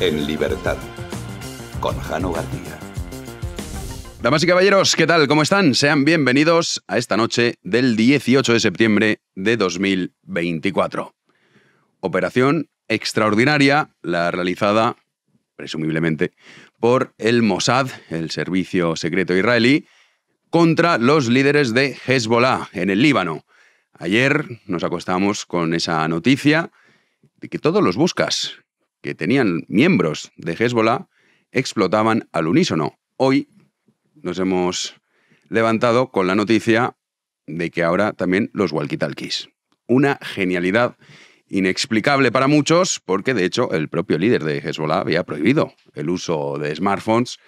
En libertad, con Jano García. Damas y caballeros, ¿qué tal? ¿Cómo están? Sean bienvenidos a esta noche del 18 de septiembre de 2024. Operación extraordinaria, la realizada, presumiblemente, por el Mossad, el servicio secreto israelí, contra los líderes de Hezbollah en el Líbano. Ayer nos acostamos con esa noticia de que todos los buscas que tenían miembros de Hezbollah explotaban al unísono. Hoy nos hemos levantado con la noticia de que ahora también los walkie-talkies. Una genialidad inexplicable para muchos, porque de hecho el propio líder de Hezbollah había prohibido el uso de smartphones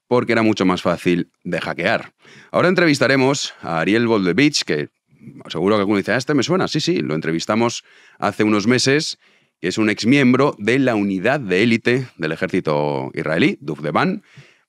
porque era mucho más fácil de hackear. Ahora entrevistaremos a Ariel Goldevich, que seguro que alguno dice, este me suena. Sí, lo entrevistamos hace unos meses, que es un exmiembro de la unidad de élite del ejército israelí, Duvdeban,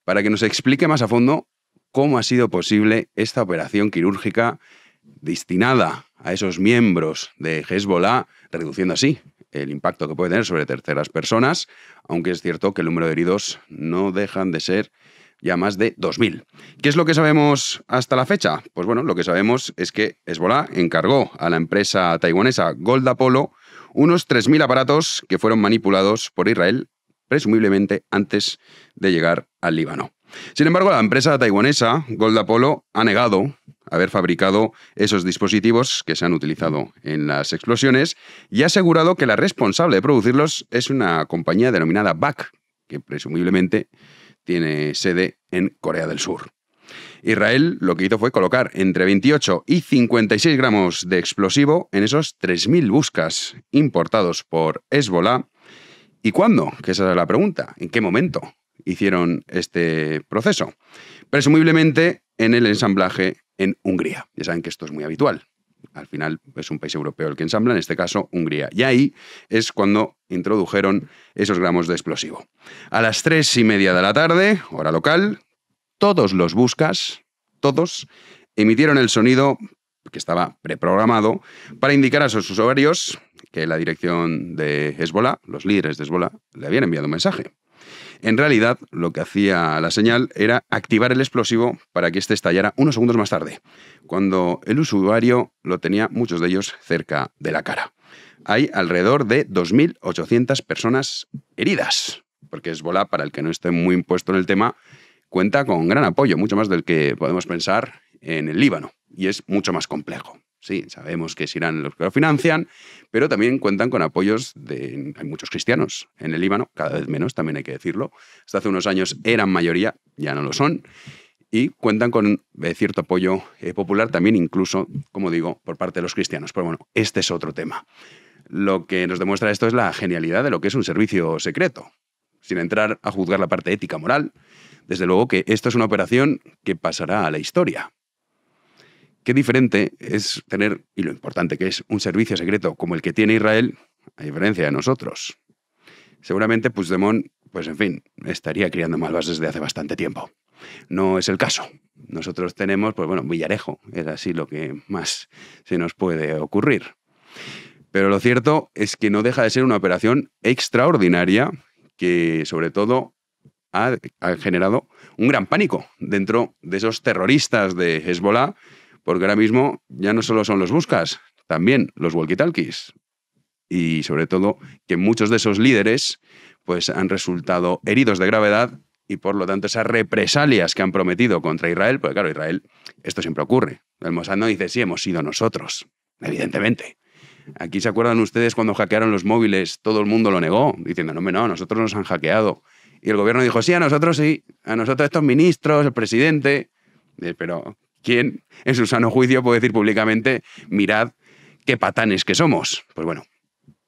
para que nos explique más a fondo cómo ha sido posible esta operación quirúrgica destinada a esos miembros de Hezbollah, reduciendo así el impacto que puede tener sobre terceras personas, aunque es cierto que el número de heridos no dejan de ser ya más de 2.000. ¿Qué es lo que sabemos hasta la fecha? Pues bueno, lo que sabemos es que Hezbollah encargó a la empresa taiwanesa Gold Apollo unos 3.000 aparatos que fueron manipulados por Israel, presumiblemente antes de llegar al Líbano. Sin embargo, la empresa taiwanesa Gold Apollo ha negado haber fabricado esos dispositivos que se han utilizado en las explosiones y ha asegurado que la responsable de producirlos es una compañía denominada BAC, que presumiblemente tiene sede en Corea del Sur. Israel lo que hizo fue colocar entre 28 y 56 gramos de explosivo en esos 3.000 buscas importados por Hezbollah. ¿Y cuándo? Que esa es la pregunta. ¿En qué momento hicieron este proceso? Presumiblemente en el ensamblaje en Hungría. Ya saben que esto es muy habitual. Al final es un país europeo el que ensambla, en este caso Hungría. Y ahí es cuando introdujeron esos gramos de explosivo. A las 3:30 de la tarde, hora local, todos los buscas, todos, emitieron el sonido que estaba preprogramado para indicar a sus usuarios que la dirección de Hezbollah, los líderes de Hezbollah, le habían enviado un mensaje. En realidad, lo que hacía la señal era activar el explosivo para que éste estallara unos segundos más tarde, cuando el usuario lo tenía, muchos de ellos, cerca de la cara. Hay alrededor de 2.800 personas heridas, porque Hezbollah, para el que no esté muy impuesto en el tema, cuenta con gran apoyo, mucho más del que podemos pensar en el Líbano, y es mucho más complejo. Sí, sabemos que es Irán los que lo financian, pero también cuentan con apoyos de... Hay muchos cristianos en el Líbano, cada vez menos, también hay que decirlo. Hasta hace unos años eran mayoría, ya no lo son, y cuentan con cierto apoyo popular también, incluso, como digo, por parte de los cristianos. Pero bueno, este es otro tema. Lo que nos demuestra esto es la genialidad de lo que es un servicio secreto. Sin entrar a juzgar la parte ética, moral, desde luego que esto es una operación que pasará a la historia. Qué diferente es tener, y lo importante que es, un servicio secreto como el que tiene Israel, a diferencia de nosotros. Seguramente Puigdemont, pues en fin, estaría criando malvas desde hace bastante tiempo. No es el caso. Nosotros tenemos, pues bueno, Villarejo, es así lo que más se nos puede ocurrir. Pero lo cierto es que no deja de ser una operación extraordinaria que, sobre todo, ha generado un gran pánico dentro de esos terroristas de Hezbollah, porque ahora mismo ya no solo son los buscas, también los walkie-talkies. Y sobre todo que muchos de esos líderes pues, han resultado heridos de gravedad y por lo tanto esas represalias que han prometido contra Israel, porque claro, Israel, esto siempre ocurre. El Mossad no dice, sí, hemos sido nosotros, evidentemente. Aquí se acuerdan ustedes cuando hackearon los móviles, todo el mundo lo negó, diciendo, no, nosotros nos han hackeado. Y el gobierno dijo, sí, a nosotros estos ministros, el presidente. Pero ¿quién en su sano juicio puede decir públicamente, mirad qué patanes que somos? Pues bueno,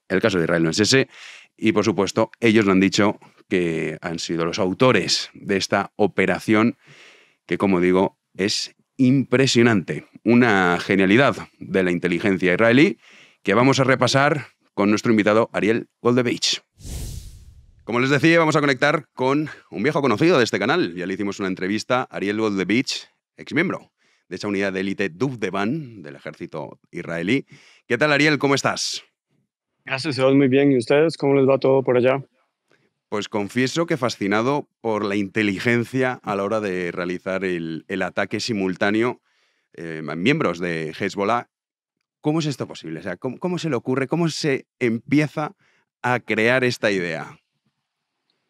el caso de Israel no es ese. Y por supuesto, ellos lo han dicho que han sido los autores de esta operación que, como digo, es impresionante. Una genialidad de la inteligencia israelí que vamos a repasar con nuestro invitado Ariel Goldevich. Como les decía, vamos a conectar con un viejo conocido de este canal. Ya le hicimos una entrevista a Ariel Goldevich, exmiembro de esa unidad de élite Duvdeban del ejército israelí. ¿Qué tal, Ariel? ¿Cómo estás? Gracias, muy bien. ¿Y ustedes? ¿Cómo les va todo por allá? Pues confieso que fascinado por la inteligencia a la hora de realizar el ataque simultáneo a miembros de Hezbollah. ¿Cómo es esto posible? O sea, ¿cómo se le ocurre? ¿Cómo se empieza a crear esta idea?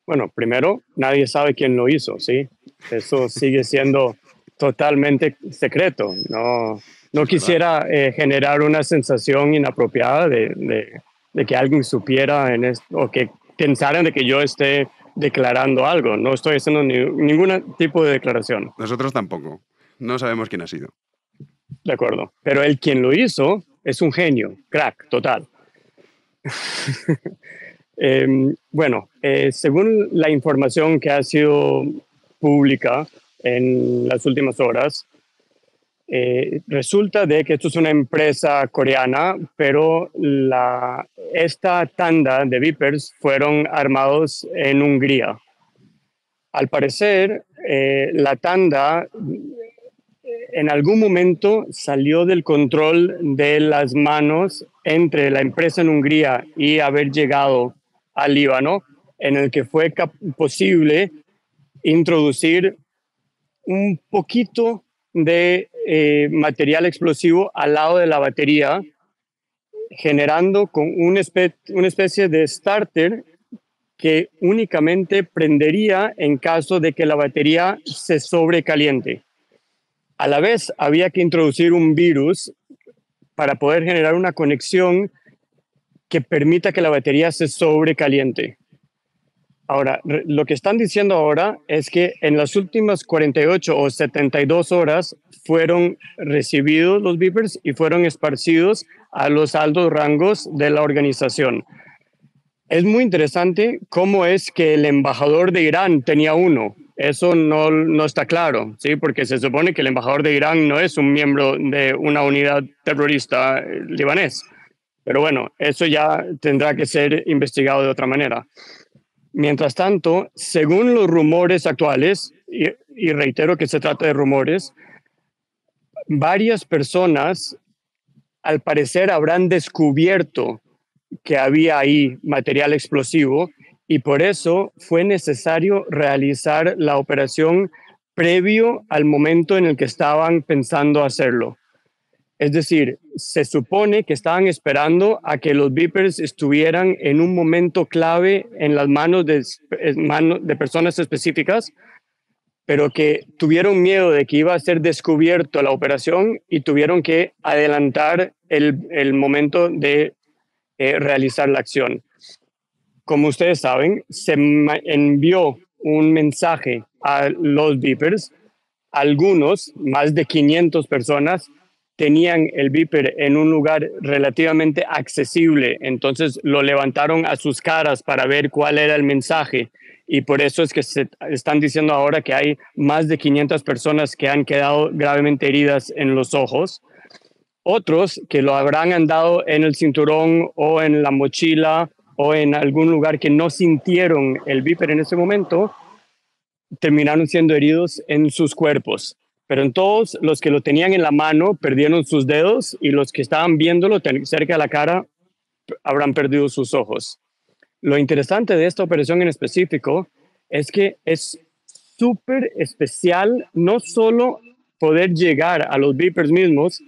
Bueno, primero, nadie sabe quién lo hizo, ¿sí? Eso sigue siendo totalmente secreto. No Es quisiera generar una sensación inapropiada de que alguien supiera en esto, o que pensaran de que yo esté declarando algo. No estoy haciendo ningún tipo de declaración. Nosotros tampoco. No sabemos quién ha sido. De acuerdo. Pero el quien lo hizo es un genio, crack, total. Según la información que ha sido pública en las últimas horas, resulta de que esto es una empresa coreana, pero esta tanda de Vipers fueron armados en Hungría. Al parecer, la tanda en algún momento salió del control de las manos entre la empresa en Hungría y haber llegado al Líbano, en el que fue posible introducir un poquito de material explosivo al lado de la batería, generando con una especie de starter que únicamente prendería en caso de que la batería se sobrecaliente. A la vez, había que introducir un virus para poder generar una conexión que permita que la batería se sobrecaliente. Ahora, lo que están diciendo ahora es que en las últimas 48 o 72 horas fueron recibidos los Vipers y fueron esparcidos a los altos rangos de la organización. Es muy interesante cómo es que el embajador de Irán tenía uno. Eso no está claro, ¿sí? Porque se supone que el embajador de Irán no es un miembro de una unidad terrorista libanés. Pero bueno, eso ya tendrá que ser investigado de otra manera. Mientras tanto, según los rumores actuales, y reitero que se trata de rumores, varias personas al parecer habrán descubierto que había ahí material explosivo y por eso fue necesario realizar la operación previo al momento en el que estaban pensando hacerlo. Es decir, se supone que estaban esperando a que los Vipers estuvieran en un momento clave en las manos de personas específicas, pero que tuvieron miedo de que iba a ser descubierto la operación y tuvieron que adelantar el momento de realizar la acción. Como ustedes saben, se envió un mensaje a los Vipers. Algunos, más de 500 personas, tenían el Viper en un lugar relativamente accesible, entonces lo levantaron a sus caras para ver cuál era el mensaje y por eso es que se están diciendo ahora que hay más de 500 personas que han quedado gravemente heridas en los ojos. Otros que lo habrán andado en el cinturón o en la mochila o en algún lugar que no sintieron el Viper en ese momento, terminaron siendo heridos en sus cuerpos. Pero en todos los que lo tenían en la mano perdieron sus dedos y los que estaban viéndolo cerca de la cara habrán perdido sus ojos. Lo interesante de esta operación en específico es que es súper especial no solo poder llegar a los Vipers mismos,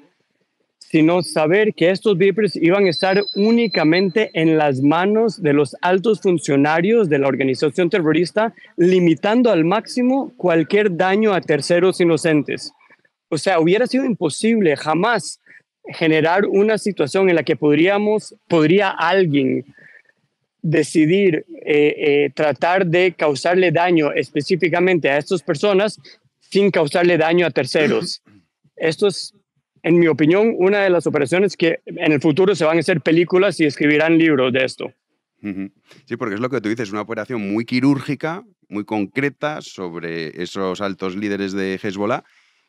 sino saber que estos Vipers iban a estar únicamente en las manos de los altos funcionarios de la organización terrorista, limitando al máximo cualquier daño a terceros inocentes. O sea, hubiera sido imposible jamás generar una situación en la que podría alguien decidir tratar de causarle daño específicamente a estas personas sin causarle daño a terceros. Esto es, en mi opinión, una de las operaciones que en el futuro se van a hacer películas y escribirán libros de esto. Sí, porque es lo que tú dices, una operación muy quirúrgica, muy concreta sobre esos altos líderes de Hezbollah.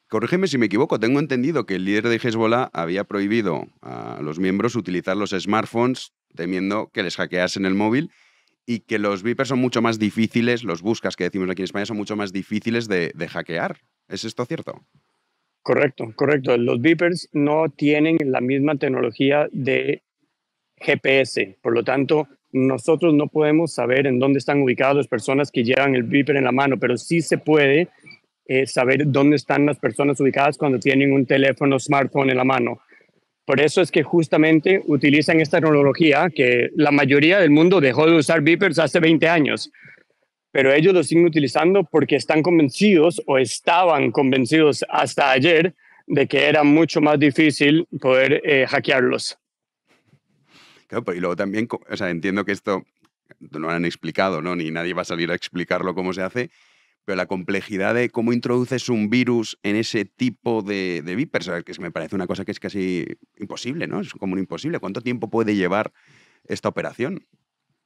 Corrígeme si me equivoco, tengo entendido que el líder de Hezbollah había prohibido a los miembros utilizar los smartphones temiendo que les hackeasen el móvil y que los Vipers son mucho más difíciles, los buscas que decimos aquí en España son mucho más difíciles de hackear. ¿Es esto cierto? Correcto. Los Vipers no tienen la misma tecnología de GPS, por lo tanto, nosotros no podemos saber en dónde están ubicadas las personas que llevan el beeper en la mano, pero sí se puede saber dónde están las personas ubicadas cuando tienen un teléfono smartphone en la mano. Por eso es que justamente utilizan esta tecnología que la mayoría del mundo dejó de usar beepers hace 20 años, pero ellos lo siguen utilizando porque están convencidos o estaban convencidos hasta ayer de que era mucho más difícil poder hackearlos. Claro, y luego también, o sea, entiendo que esto no lo han explicado, ¿no? Ni nadie va a salir a explicarlo cómo se hace, pero la complejidad de cómo introduces un virus en ese tipo de beepers, que me parece una cosa que es casi imposible, ¿no? Es como un imposible. ¿Cuánto tiempo puede llevar esta operación?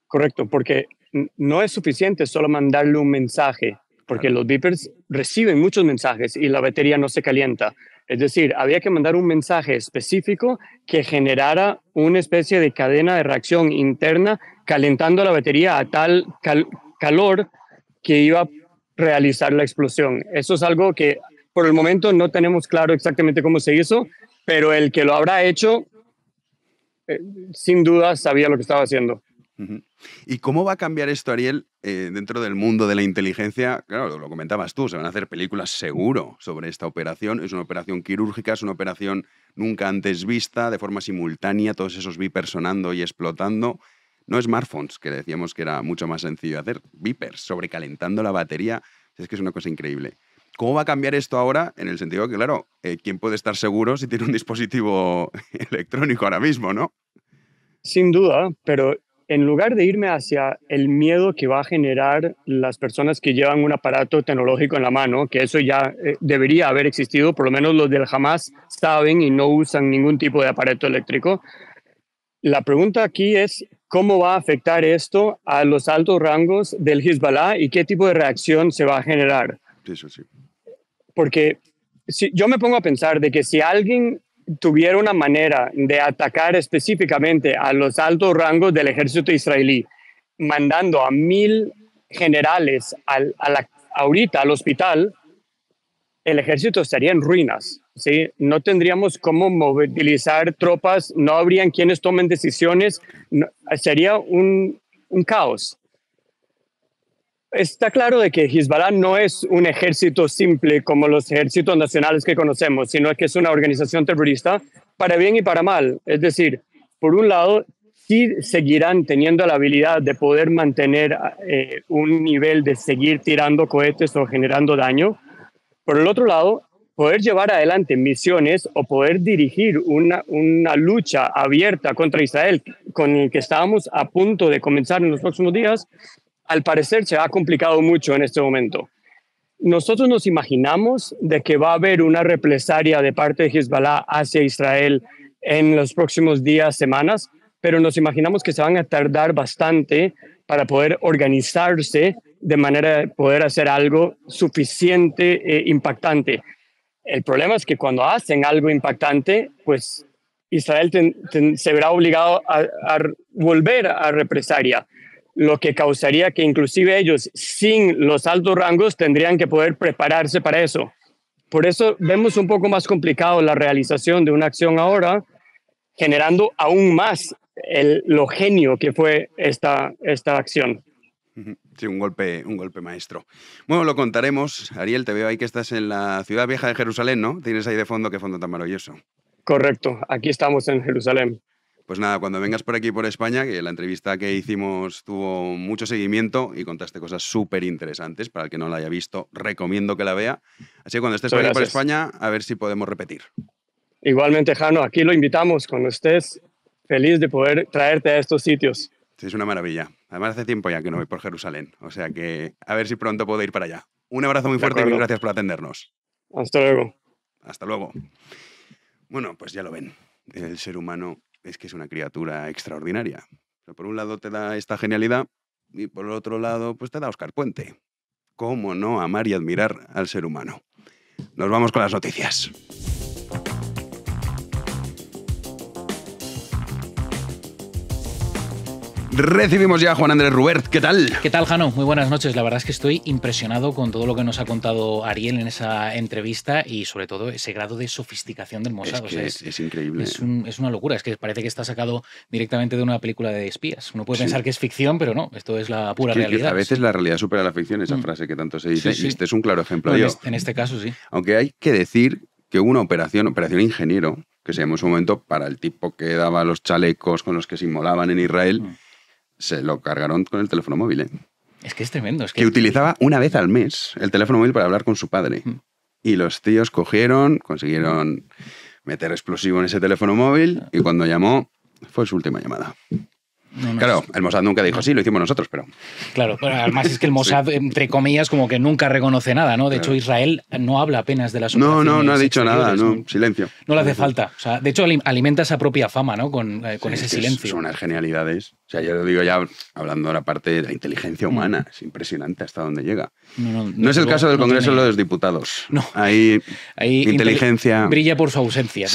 Correcto, porque no es suficiente solo mandarle un mensaje, porque los beepers reciben muchos mensajes y la batería no se calienta. Es decir, había que mandar un mensaje específico que generara una especie de cadena de reacción interna calentando la batería a tal calor que iba a realizar la explosión. Eso es algo que por el momento no tenemos claro exactamente cómo se hizo, pero el que lo habrá hecho, sin duda sabía lo que estaba haciendo. ¿Y cómo va a cambiar esto, Ariel, dentro del mundo de la inteligencia? Claro, lo comentabas tú, se van a hacer películas seguro sobre esta operación. Es una operación quirúrgica, es una operación nunca antes vista, de forma simultánea, todos esos beepers sonando y explotando. No smartphones, que decíamos que era mucho más sencillo hacer, beepers, sobrecalentando la batería. Es que es una cosa increíble. ¿Cómo va a cambiar esto ahora? En el sentido que, claro, ¿quién puede estar seguro si tiene un dispositivo electrónico ahora mismo, no? Sin duda, pero en lugar de irme hacia el miedo que va a generar las personas que llevan un aparato tecnológico en la mano, que eso ya debería haber existido, por lo menos los del Hamas saben y no usan ningún tipo de aparato eléctrico. La pregunta aquí es, ¿cómo va a afectar esto a los altos rangos del Hezbollah y qué tipo de reacción se va a generar? Eso sí. Porque si yo me pongo a pensar de que si alguien tuviera una manera de atacar específicamente a los altos rangos del ejército israelí, mandando a 1,000 generales ahorita al hospital, el ejército estaría en ruinas, ¿sí? No tendríamos cómo movilizar tropas, no habrían quienes tomen decisiones, sería un caos. Está claro de que Hezbollah no es un ejército simple como los ejércitos nacionales que conocemos, sino que es una organización terrorista para bien y para mal. Es decir, por un lado, sí seguirán teniendo la habilidad de poder mantener un nivel de seguir tirando cohetes o generando daño. Por el otro lado, poder llevar adelante misiones o poder dirigir una lucha abierta contra Israel con el que estábamos a punto de comenzar en los próximos días, al parecer se ha complicado mucho en este momento. Nosotros nos imaginamos de que va a haber una represalia de parte de Hezbollah hacia Israel en los próximos días, semanas, pero nos imaginamos que se van a tardar bastante para poder organizarse de manera de poder hacer algo suficiente e impactante. El problema es que cuando hacen algo impactante, pues Israel se verá obligado a volver a represalia, lo que causaría que inclusive ellos, sin los altos rangos, tendrían que poder prepararse para eso. Por eso vemos un poco más complicado la realización de una acción ahora, generando aún más lo genio que fue esta acción. Sí, un golpe maestro. Bueno, lo contaremos. Ariel, te veo ahí que estás en la ciudad vieja de Jerusalén, ¿no? Tienes ahí de fondo, qué fondo tan maravilloso. Correcto, aquí estamos en Jerusalén. Pues nada, cuando vengas por aquí, por España, que la entrevista que hicimos tuvo mucho seguimiento y contaste cosas súper interesantes. Para el que no la haya visto, recomiendo que la vea. Así que cuando estés por aquí por España, a ver si podemos repetir. Igualmente, Jano, aquí lo invitamos cuando estés. Feliz de poder traerte a estos sitios. Sí, es una maravilla. Además, hace tiempo ya que no voy por Jerusalén. O sea que a ver si pronto puedo ir para allá. Un abrazo muy fuerte y mil gracias por atendernos. Hasta luego. Hasta luego. Bueno, pues ya lo ven. El ser humano es que es una criatura extraordinaria. Pero por un lado te da esta genialidad y por el otro lado pues te da Óscar Puente. ¿Cómo no amar y admirar al ser humano? Nos vamos con las noticias. Recibimos ya a Juan Andrés Rubert. ¿Qué tal? ¿Qué tal, Jano? Muy buenas noches. La verdad es que estoy impresionado con todo lo que nos ha contado Ariel en esa entrevista y sobre todo ese grado de sofisticación del Mossad. Es increíble. Es una locura. Es que parece que está sacado directamente de una película de espías. Uno puede pensar que es ficción, pero no. Esto es la pura realidad. A veces la realidad supera la ficción, esa frase que tanto se dice. Y este es un claro ejemplo. En este caso, sí. Aunque hay que decir que hubo una operación Ingeniero, que se llamó en su momento para el tipo que daba los chalecos con los que se inmolaban en Israel. Se lo cargaron con el teléfono móvil. Es que es tremendo. Que utilizaba una vez al mes el teléfono móvil para hablar con su padre. Y los tíos consiguieron meter explosivo en ese teléfono móvil y cuando llamó fue su última llamada. Claro, el Mossad nunca dijo sí, lo hicimos nosotros, pero... Claro, pero además es que el Mossad, entre comillas, como que nunca reconoce nada, ¿no? De hecho, Israel no habla apenas de las operaciones. No ha dicho nada, silencio. No le hace falta. O sea, de hecho, alimenta esa propia fama, ¿no? Con ese silencio. Son unas genialidades. O sea, yo lo digo ya hablando de la parte de la inteligencia humana. Es impresionante hasta dónde llega. No es el caso del Congreso de los Diputados. No. Hay inteligencia... Brilla por su ausencia,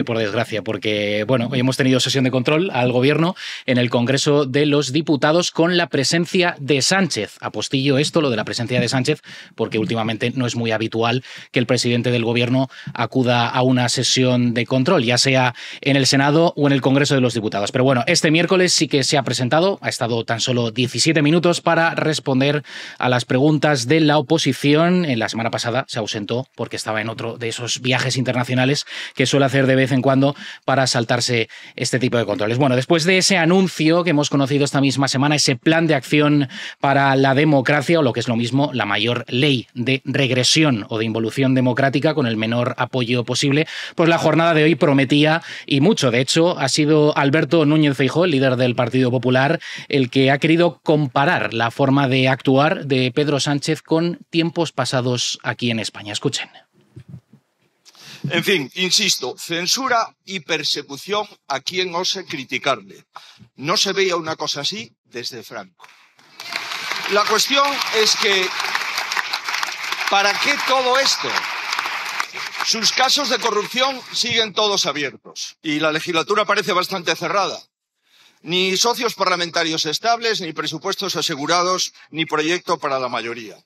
por desgracia, porque, bueno, hoy hemos tenido sesión de control al gobierno en el Congreso de los Diputados con la presencia de Sánchez. Apostillo esto, lo de la presencia de Sánchez, porque últimamente no es muy habitual que el presidente del gobierno acuda a una sesión de control, ya sea en el Senado o en el Congreso de los Diputados. Pero bueno, este miércoles sí que se ha presentado, ha estado tan solo 17 minutos para responder a las preguntas de la oposición. En la semana pasada se ausentó porque estaba en otro de esos viajes internacionales que suele hacer de vez en cuando para saltarse este tipo de controles. Bueno, después de ese anuncio que hemos conocido esta misma semana, ese plan de acción para la democracia, o lo que es lo mismo, la mayor ley de regresión o de involución democrática con el menor apoyo posible, pues la jornada de hoy prometía y mucho. De hecho, ha sido Alberto Núñez Feijóo, el líder del Partido Popular, el que ha querido comparar la forma de actuar de Pedro Sánchez con tiempos pasados aquí en España. Escuchen. En fin, insisto, censura y persecución a quien ose criticarle. No se veía una cosa así desde Franco. La cuestión es que, ¿para qué todo esto? Sus casos de corrupción siguen todos abiertos y la legislatura parece bastante cerrada. Ni socios parlamentarios estables, ni presupuestos asegurados, ni proyecto para la mayoría.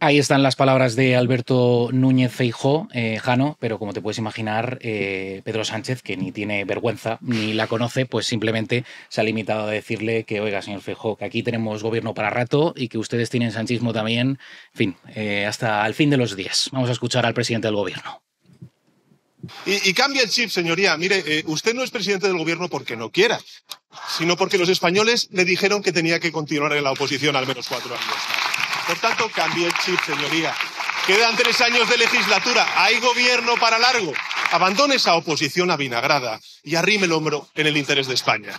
Ahí están las palabras de Alberto Núñez Feijóo, Jano, pero como te puedes imaginar, Pedro Sánchez, que ni tiene vergüenza ni la conoce, pues simplemente se ha limitado a decirle que, oiga, señor Feijóo, que aquí tenemos gobierno para rato y que ustedes tienen sanchismo también, en fin, hasta el fin de los días. Vamos a escuchar al presidente del gobierno. Y cambia el chip, señoría. Mire, usted no es presidente del gobierno porque no quiera, sino porque los españoles le dijeron que tenía que continuar en la oposición al menos 4 años. Por tanto, cambie el chip, señoría. Quedan 3 años de legislatura. Hay gobierno para largo. Abandone esa oposición avinagrada y arrime el hombro en el interés de España.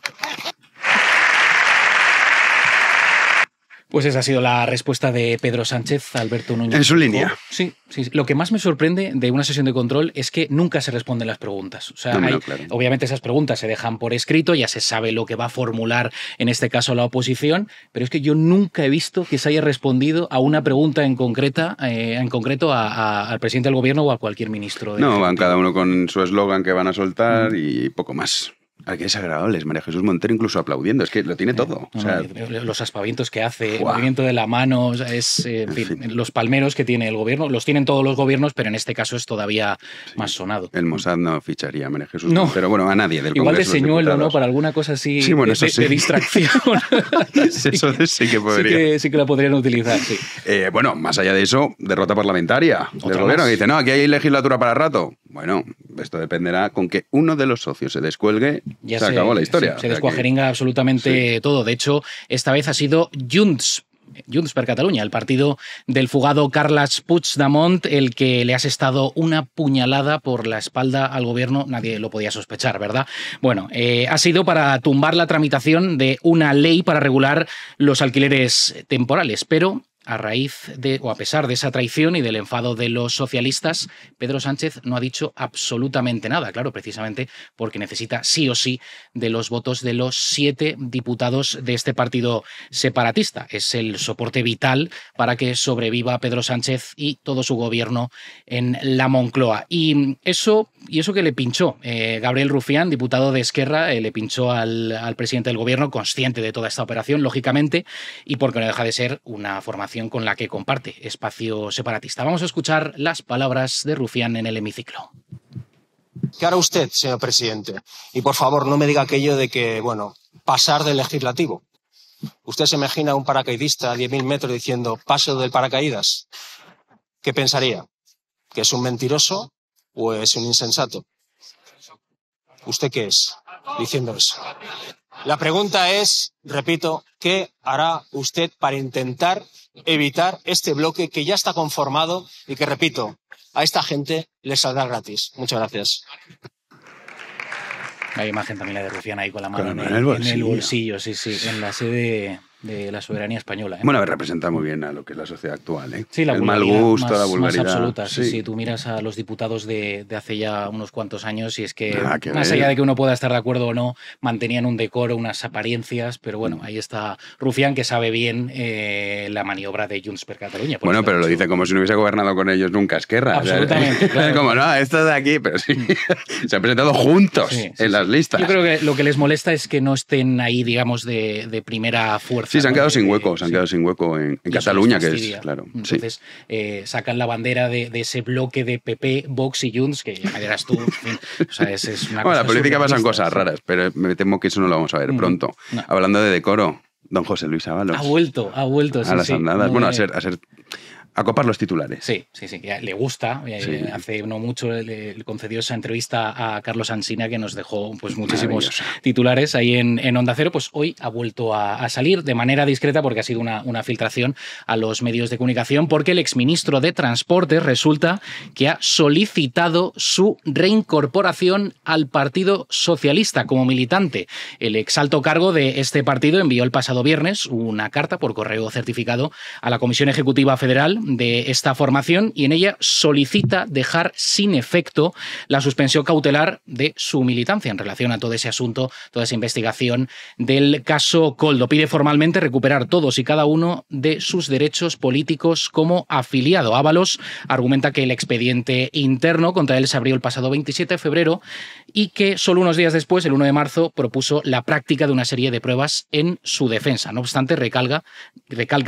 Pues esa ha sido la respuesta de Pedro Sánchez a Alberto Núñez. En su línea. Sí. Lo que más me sorprende de una sesión de control es que nunca se responden las preguntas. O sea, claro. Obviamente esas preguntas se dejan por escrito, ya se sabe lo que va a formular en este caso la oposición, pero es que yo nunca he visto que se haya respondido a una pregunta en concreto al presidente del gobierno o a cualquier ministro. No, van cada uno con su eslogan que van a soltar y poco más. Qué desagradables, María Jesús Montero incluso aplaudiendo, es que lo tiene todo. Los aspavientos que hace, el movimiento de la mano, en fin, los palmeros que tiene el gobierno, los tienen todos los gobiernos, pero en este caso es todavía más sonado. El Mossad no ficharía a María Jesús Montero, bueno, a nadie del igual Congreso. Igual de señuelo, ¿no? Para alguna cosa así de distracción. Eso sí que podría. Sí que la podrían utilizar, sí. Bueno, más allá de eso, derrota parlamentaria del gobierno, que dice, no, aquí hay legislatura para rato. Bueno, esto dependerá con que uno de los socios se descuelgue. Ya se acabó la historia. Se descuajeringa absolutamente todo. De hecho, esta vez ha sido Junts per Catalunya, el partido del fugado Carles Puigdemont, el que le ha asestado una puñalada por la espalda al gobierno. Nadie lo podía sospechar, ¿verdad? Bueno, ha sido para tumbar la tramitación de una ley para regular los alquileres temporales, pero a raíz de, o a pesar de esa traición y del enfado de los socialistas, Pedro Sánchez no ha dicho absolutamente nada, claro, precisamente porque necesita sí o sí de los votos de los 7 diputados de este partido separatista. Es el soporte vital para que sobreviva Pedro Sánchez y todo su gobierno en la Moncloa. Y eso que le pinchó Gabriel Rufián, diputado de Esquerra, le pinchó al presidente del gobierno, consciente de toda esta operación, lógicamente, y porque no deja de ser una formación con la que comparte espacio separatista. Vamos a escuchar las palabras de Rufián en el hemiciclo. ¿Qué hará usted, señor presidente? Y por favor, no me diga aquello de que, bueno, pasar del legislativo. ¿Usted se imagina a un paracaidista a 10.000 metros diciendo paso del paracaídas? ¿Qué pensaría? ¿Que es un mentiroso o es un insensato? ¿Usted qué es diciendo eso? La pregunta es, repito, ¿qué hará usted para intentar evitar este bloque que ya está conformado y que, repito, a esta gente les saldrá gratis? Muchas gracias. Hay imagen también la de Rufián ahí con la mano en el bolsillo, sí, en la sede de la soberanía española. Bueno, a ver, representa muy bien a lo que es la sociedad actual, ¿eh? Sí, la el mal gusto, la vulgaridad. Más absoluta, sí. Tú miras a los diputados de hace ya unos cuantos años y es que, que más allá de que uno pueda estar de acuerdo o no, mantenían un decoro, unas apariencias, pero bueno, ahí está Rufián, que sabe bien la maniobra de Junts per Catalunya. Bueno, pero lo dice como si no hubiese gobernado con ellos nunca Esquerra. Absolutamente, claro. Como, no, esto de aquí, pero sí, se han presentado juntos en las listas. Yo creo que lo que les molesta es que no estén ahí, digamos, de primera fuerza. Sí, se han quedado sin hueco. Se han quedado sin hueco en Cataluña, que es, claro. Entonces, sacan la bandera de ese bloque de PP, Vox y Junts, que ya me dirás tú, en fin, o sea, es una cosa. Bueno, la política pasan cosas raras, pero me temo que eso no lo vamos a ver pronto. No. Hablando de decoro, don José Luis Ábalos. Ha vuelto. A las andadas. Bueno, a copar los titulares. Sí, le gusta. Hace no mucho le concedió esa entrevista a Carlos Alsina, que nos dejó pues muchísimos titulares ahí en Onda Cero. Pues hoy ha vuelto a salir de manera discreta, porque ha sido una filtración a los medios de comunicación, porque el exministro de Transportes resulta que ha solicitado su reincorporación al Partido Socialista como militante. El exalto cargo de este partido envió el pasado viernes una carta por correo certificado a la Comisión Ejecutiva Federal de esta formación, y en ella solicita dejar sin efecto la suspensión cautelar de su militancia en relación a todo ese asunto, toda esa investigación del caso Koldo. Pide formalmente recuperar todos y cada uno de sus derechos políticos como afiliado. Ábalos argumenta que el expediente interno contra él se abrió el pasado 27 de febrero y que solo unos días después, el 1 de marzo, propuso la práctica de una serie de pruebas en su defensa. No obstante, recalca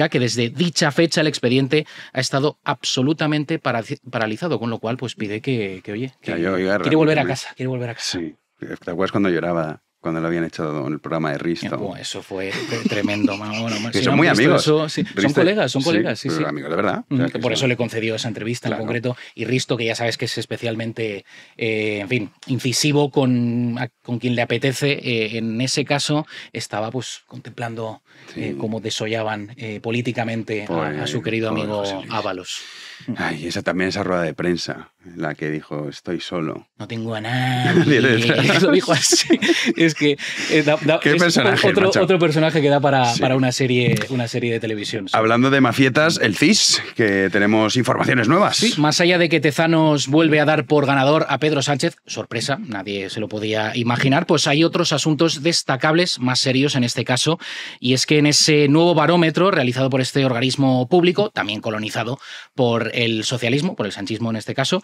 que desde dicha fecha el expediente ha estado absolutamente paralizado, con lo cual pues pide que quiere volver a casa. Sí, ¿te acuerdas cuando lloraba cuando lo habían hecho en el programa de Risto? Eso fue tremendo. Que son muy amigos. Son colegas, sí. Amigos de verdad. Por eso le concedió esa entrevista en concreto. Y Risto, que ya sabes que es especialmente, incisivo con quien le apetece, en ese caso estaba pues contemplando cómo desollaban políticamente a su querido amigo Ábalos. Ay, esa rueda de prensa, la que dijo, estoy solo. No tengo a nadie. Lo dijo así. Es que ¿Qué personaje, otro personaje que da para una serie de televisión. Sí. Hablando de mafietas, el CIS, que tenemos informaciones nuevas. Sí, más allá de que Tezanos vuelve a dar por ganador a Pedro Sánchez, sorpresa, nadie se lo podía imaginar, pues hay otros asuntos destacables, más serios en este caso, y es que en ese nuevo barómetro realizado por este organismo público, también colonizado por el socialismo, por el sanchismo en este caso,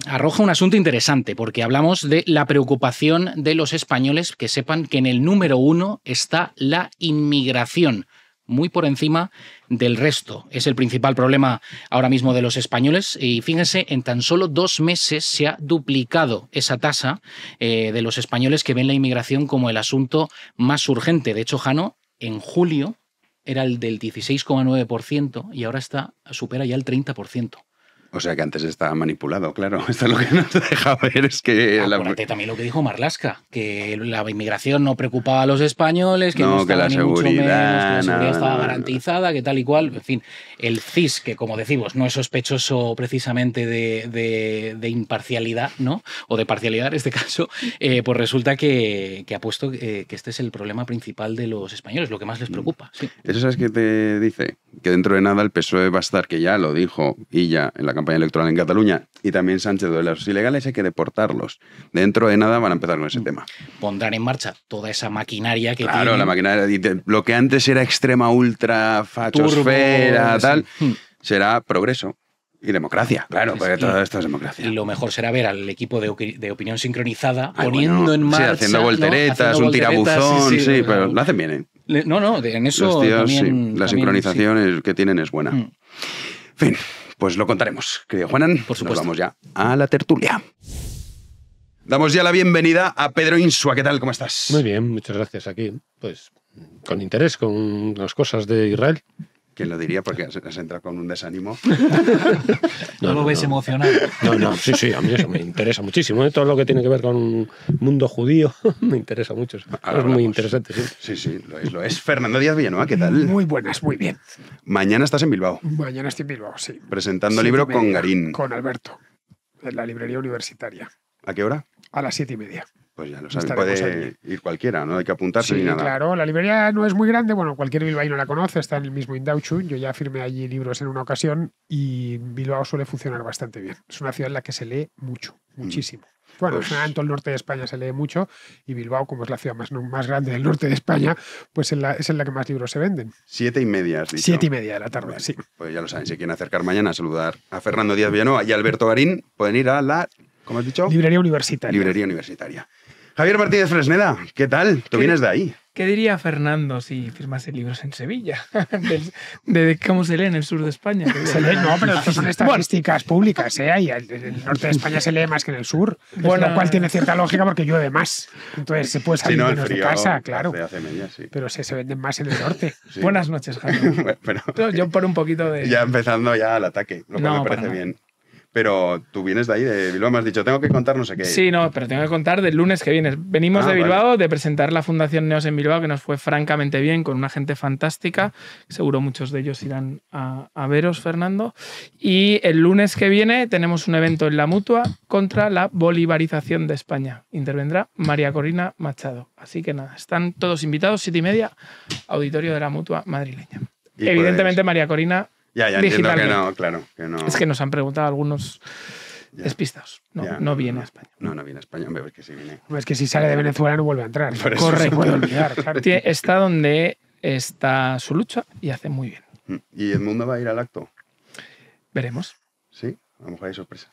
arroja un asunto interesante, porque hablamos de la preocupación de los españoles, que sepan que en el número 1 está la inmigración, muy por encima del resto. Es el principal problema ahora mismo de los españoles, y fíjense, en tan solo 2 meses se ha duplicado esa tasa de los españoles que ven la inmigración como el asunto más urgente. De hecho, Jano, en julio era el del 16,9% y ahora supera ya el 30%. O sea que antes estaba manipulado, claro. Esto es lo que nos deja ver, es que... Acuérdate también lo que dijo Marlaska, que la inmigración no preocupaba a los españoles, que no que estaba la ni mucho menos, que la seguridad estaba no. garantizada, que tal y cual. En fin, el CIS, que como decimos, no es sospechoso precisamente de imparcialidad, ¿no? O de parcialidad en este caso, pues resulta que ha puesto que este es el problema principal de los españoles, lo que más les preocupa. Sí. ¿Eso sabes qué te dice? Que dentro de nada el PSOE va a estar, que ya lo dijo Illa en la campaña electoral en Cataluña, y también Sánchez, de los ilegales hay que deportarlos. Dentro de nada van a empezar con ese tema. Pondrán en marcha toda esa maquinaria que Claro, tienen. la maquinaria, lo que antes era extrema ultra fachosfera, Turbo, tal, sí. será progreso. Y democracia, claro, porque todo esto es democracia. Y lo mejor será ver al equipo de opinión sincronizada Ay, poniendo bueno, en marcha... Sí, haciendo volteretas, ¿no? Haciendo un tirabuzón, sí, pero pero lo hacen bien, ¿eh? No, en eso Los tíos, también... sí, la sincronización que tienen es buena. En fin, pues lo contaremos, querido Juanan. Por supuesto. Nos vamos ya a la tertulia. Damos ya la bienvenida a Pedro Insua. ¿Qué tal? ¿Cómo estás? Muy bien, muchas gracias. Aquí, pues, con interés, con las cosas de Israel. ¿Quién lo diría? Porque has entrado con un desánimo. No lo ves emocionado. No, sí, a mí eso me interesa muchísimo. Todo lo que tiene que ver con un mundo judío me interesa mucho. Es muy interesante, sí. Sí, lo es. Fernando Díaz Villanueva, ¿qué tal? Muy buenas, muy bien. Mañana estás en Bilbao, Mañana estoy en Bilbao, sí. presentando libro 7:30, con Garín. Con Alberto, en la librería universitaria. ¿A qué hora? A las 7:30. Pues ya lo sabes, Estaremos puede ir cualquiera, no hay que apuntarse Sí, ni nada. claro, la librería no es muy grande, bueno, cualquier bilbaíno la conoce, está en el mismo Indauchu, yo ya firmé allí libros en una ocasión y Bilbao suele funcionar bastante bien. Es una ciudad en la que se lee mucho, muchísimo. Bueno, Pues- en todo el norte de España se lee mucho y Bilbao, como es la ciudad más grande del norte de España, pues es en la que más libros se venden. 7:30, has dicho. 7:30 de la tarde, Vale, sí. Pues ya lo saben, si quieren acercar mañana a saludar a Fernando Díaz Villanueva y a Alberto Garín, pueden ir a la, ¿cómo has dicho? Librería universitaria. Librería Universitaria. Javier Martínez Fresneda, ¿qué tal? Tú vienes de ahí. ¿Qué diría Fernando si firmase libros en Sevilla? de cómo se lee en el sur de España. Se lee, no, pero estas son estadísticas públicas, ¿eh? Y el norte de España se lee más que en el sur, Bueno, lo cual tiene cierta lógica porque llueve más. Entonces se puede salir Si no, el menos de frío casa, claro. hace media, sí. Pero se venden más en el norte. Sí. Buenas noches, Jaime. Bueno, Yo por un poquito de... ya empezando ya al ataque, lo cual No, me para parece nada. bien. Pero tú vienes de ahí, de Bilbao, me has dicho, tengo que contar no sé qué. Sí, no, pero tengo que contar del lunes que viene. Venimos de Bilbao, vale. de presentar la Fundación Neos en Bilbao, que nos fue francamente bien, con una gente fantástica. Seguro muchos de ellos irán a veros, Fernando. Y el lunes que viene tenemos un evento en la Mutua contra la bolivarización de España. Intervendrá María Corina Machado. Así que nada, están todos invitados, 7:30, auditorio de la Mutua madrileña. Y Evidentemente, puedes- María Corina... Ya entiendo que digitalmente. no, claro, que no. Es que nos han preguntado algunos Ya. despistados. No, Ya, no viene a España. No viene a España, hombre, es que sí viene. Es que si sale de Venezuela no vuelve a entrar. Por eso. No se puede olvidar, claro. Está donde está su lucha y hace muy bien. ¿Y Edmundo va a ir al acto? Veremos. Sí, a lo mejor hay sorpresa.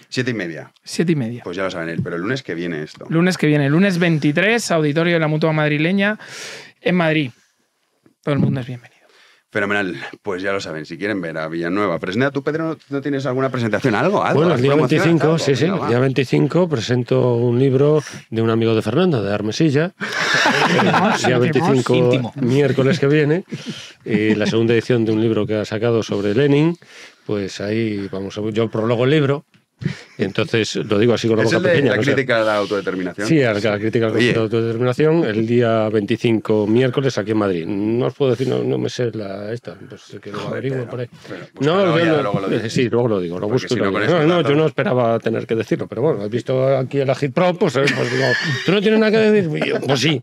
7:30. 7:30. Pues ya lo saben él, pero el lunes que viene esto. Lunes que viene, lunes 23, auditorio de la Mutua Madrileña en Madrid. Todo el mundo es bienvenido. Fenomenal. Pues ya lo saben, si quieren ver a Villanueva. Fresneda, ¿tú, Pedro, no tienes alguna presentación? ¿Algo? Bueno, el día ¿Promocionas 25, algo? sí, Venga, el va. día 25 presento un libro de un amigo de Fernando, de Armesilla. El día 25, íntimo. miércoles que viene, y la segunda edición de un libro que ha sacado sobre Lenin. Pues ahí vamos a yo prologo el libro. Y entonces lo digo así con la ¿Es boca el de pequeña. la no sé. crítica a la autodeterminación? Sí, a la crítica al Oye. concepto de autodeterminación, el día 25, miércoles, aquí en Madrid. No os puedo decir, no me sé esta, pues que lo averiguo por ahí. Pero búscalo ya, luego lo dices. sí, luego lo digo, lo Porque busco. si y no lo con digo. estos No, datos- yo no esperaba tener que decirlo, pero bueno, he visto aquí el Agitprop, pues digo, ¿tú no tienes nada que decir? Y yo, pues sí.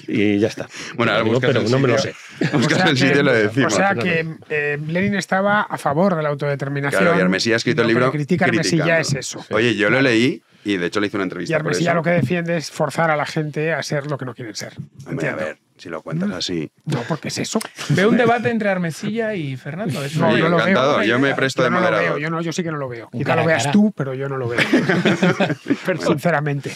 Y ya está. Bueno, ahora Lo digo, buscas pero el no me lo sitio. sé. Buscas el sitio y lo decimos. O sea que Lenin estaba a favor de la autodeterminación. Claro, y Armesilla ha escrito el Lo que libro critica Armesilla es criticando. eso. Oye, yo lo leí y de hecho le hice una entrevista Y por Armesilla eso. lo que defiende es forzar a la gente a ser lo que no quieren ser. Hombre, a ¿Entiendes? ver, si lo cuentas así. No, porque es eso. Veo un debate entre Armesilla y Fernando. Es No, una- yo lo encantado, veo. yo me presto de Yo no lo moderador. veo, yo sí que no lo veo. Un Quizá cara lo a veas cara. tú, pero yo no lo veo. Pero sinceramente.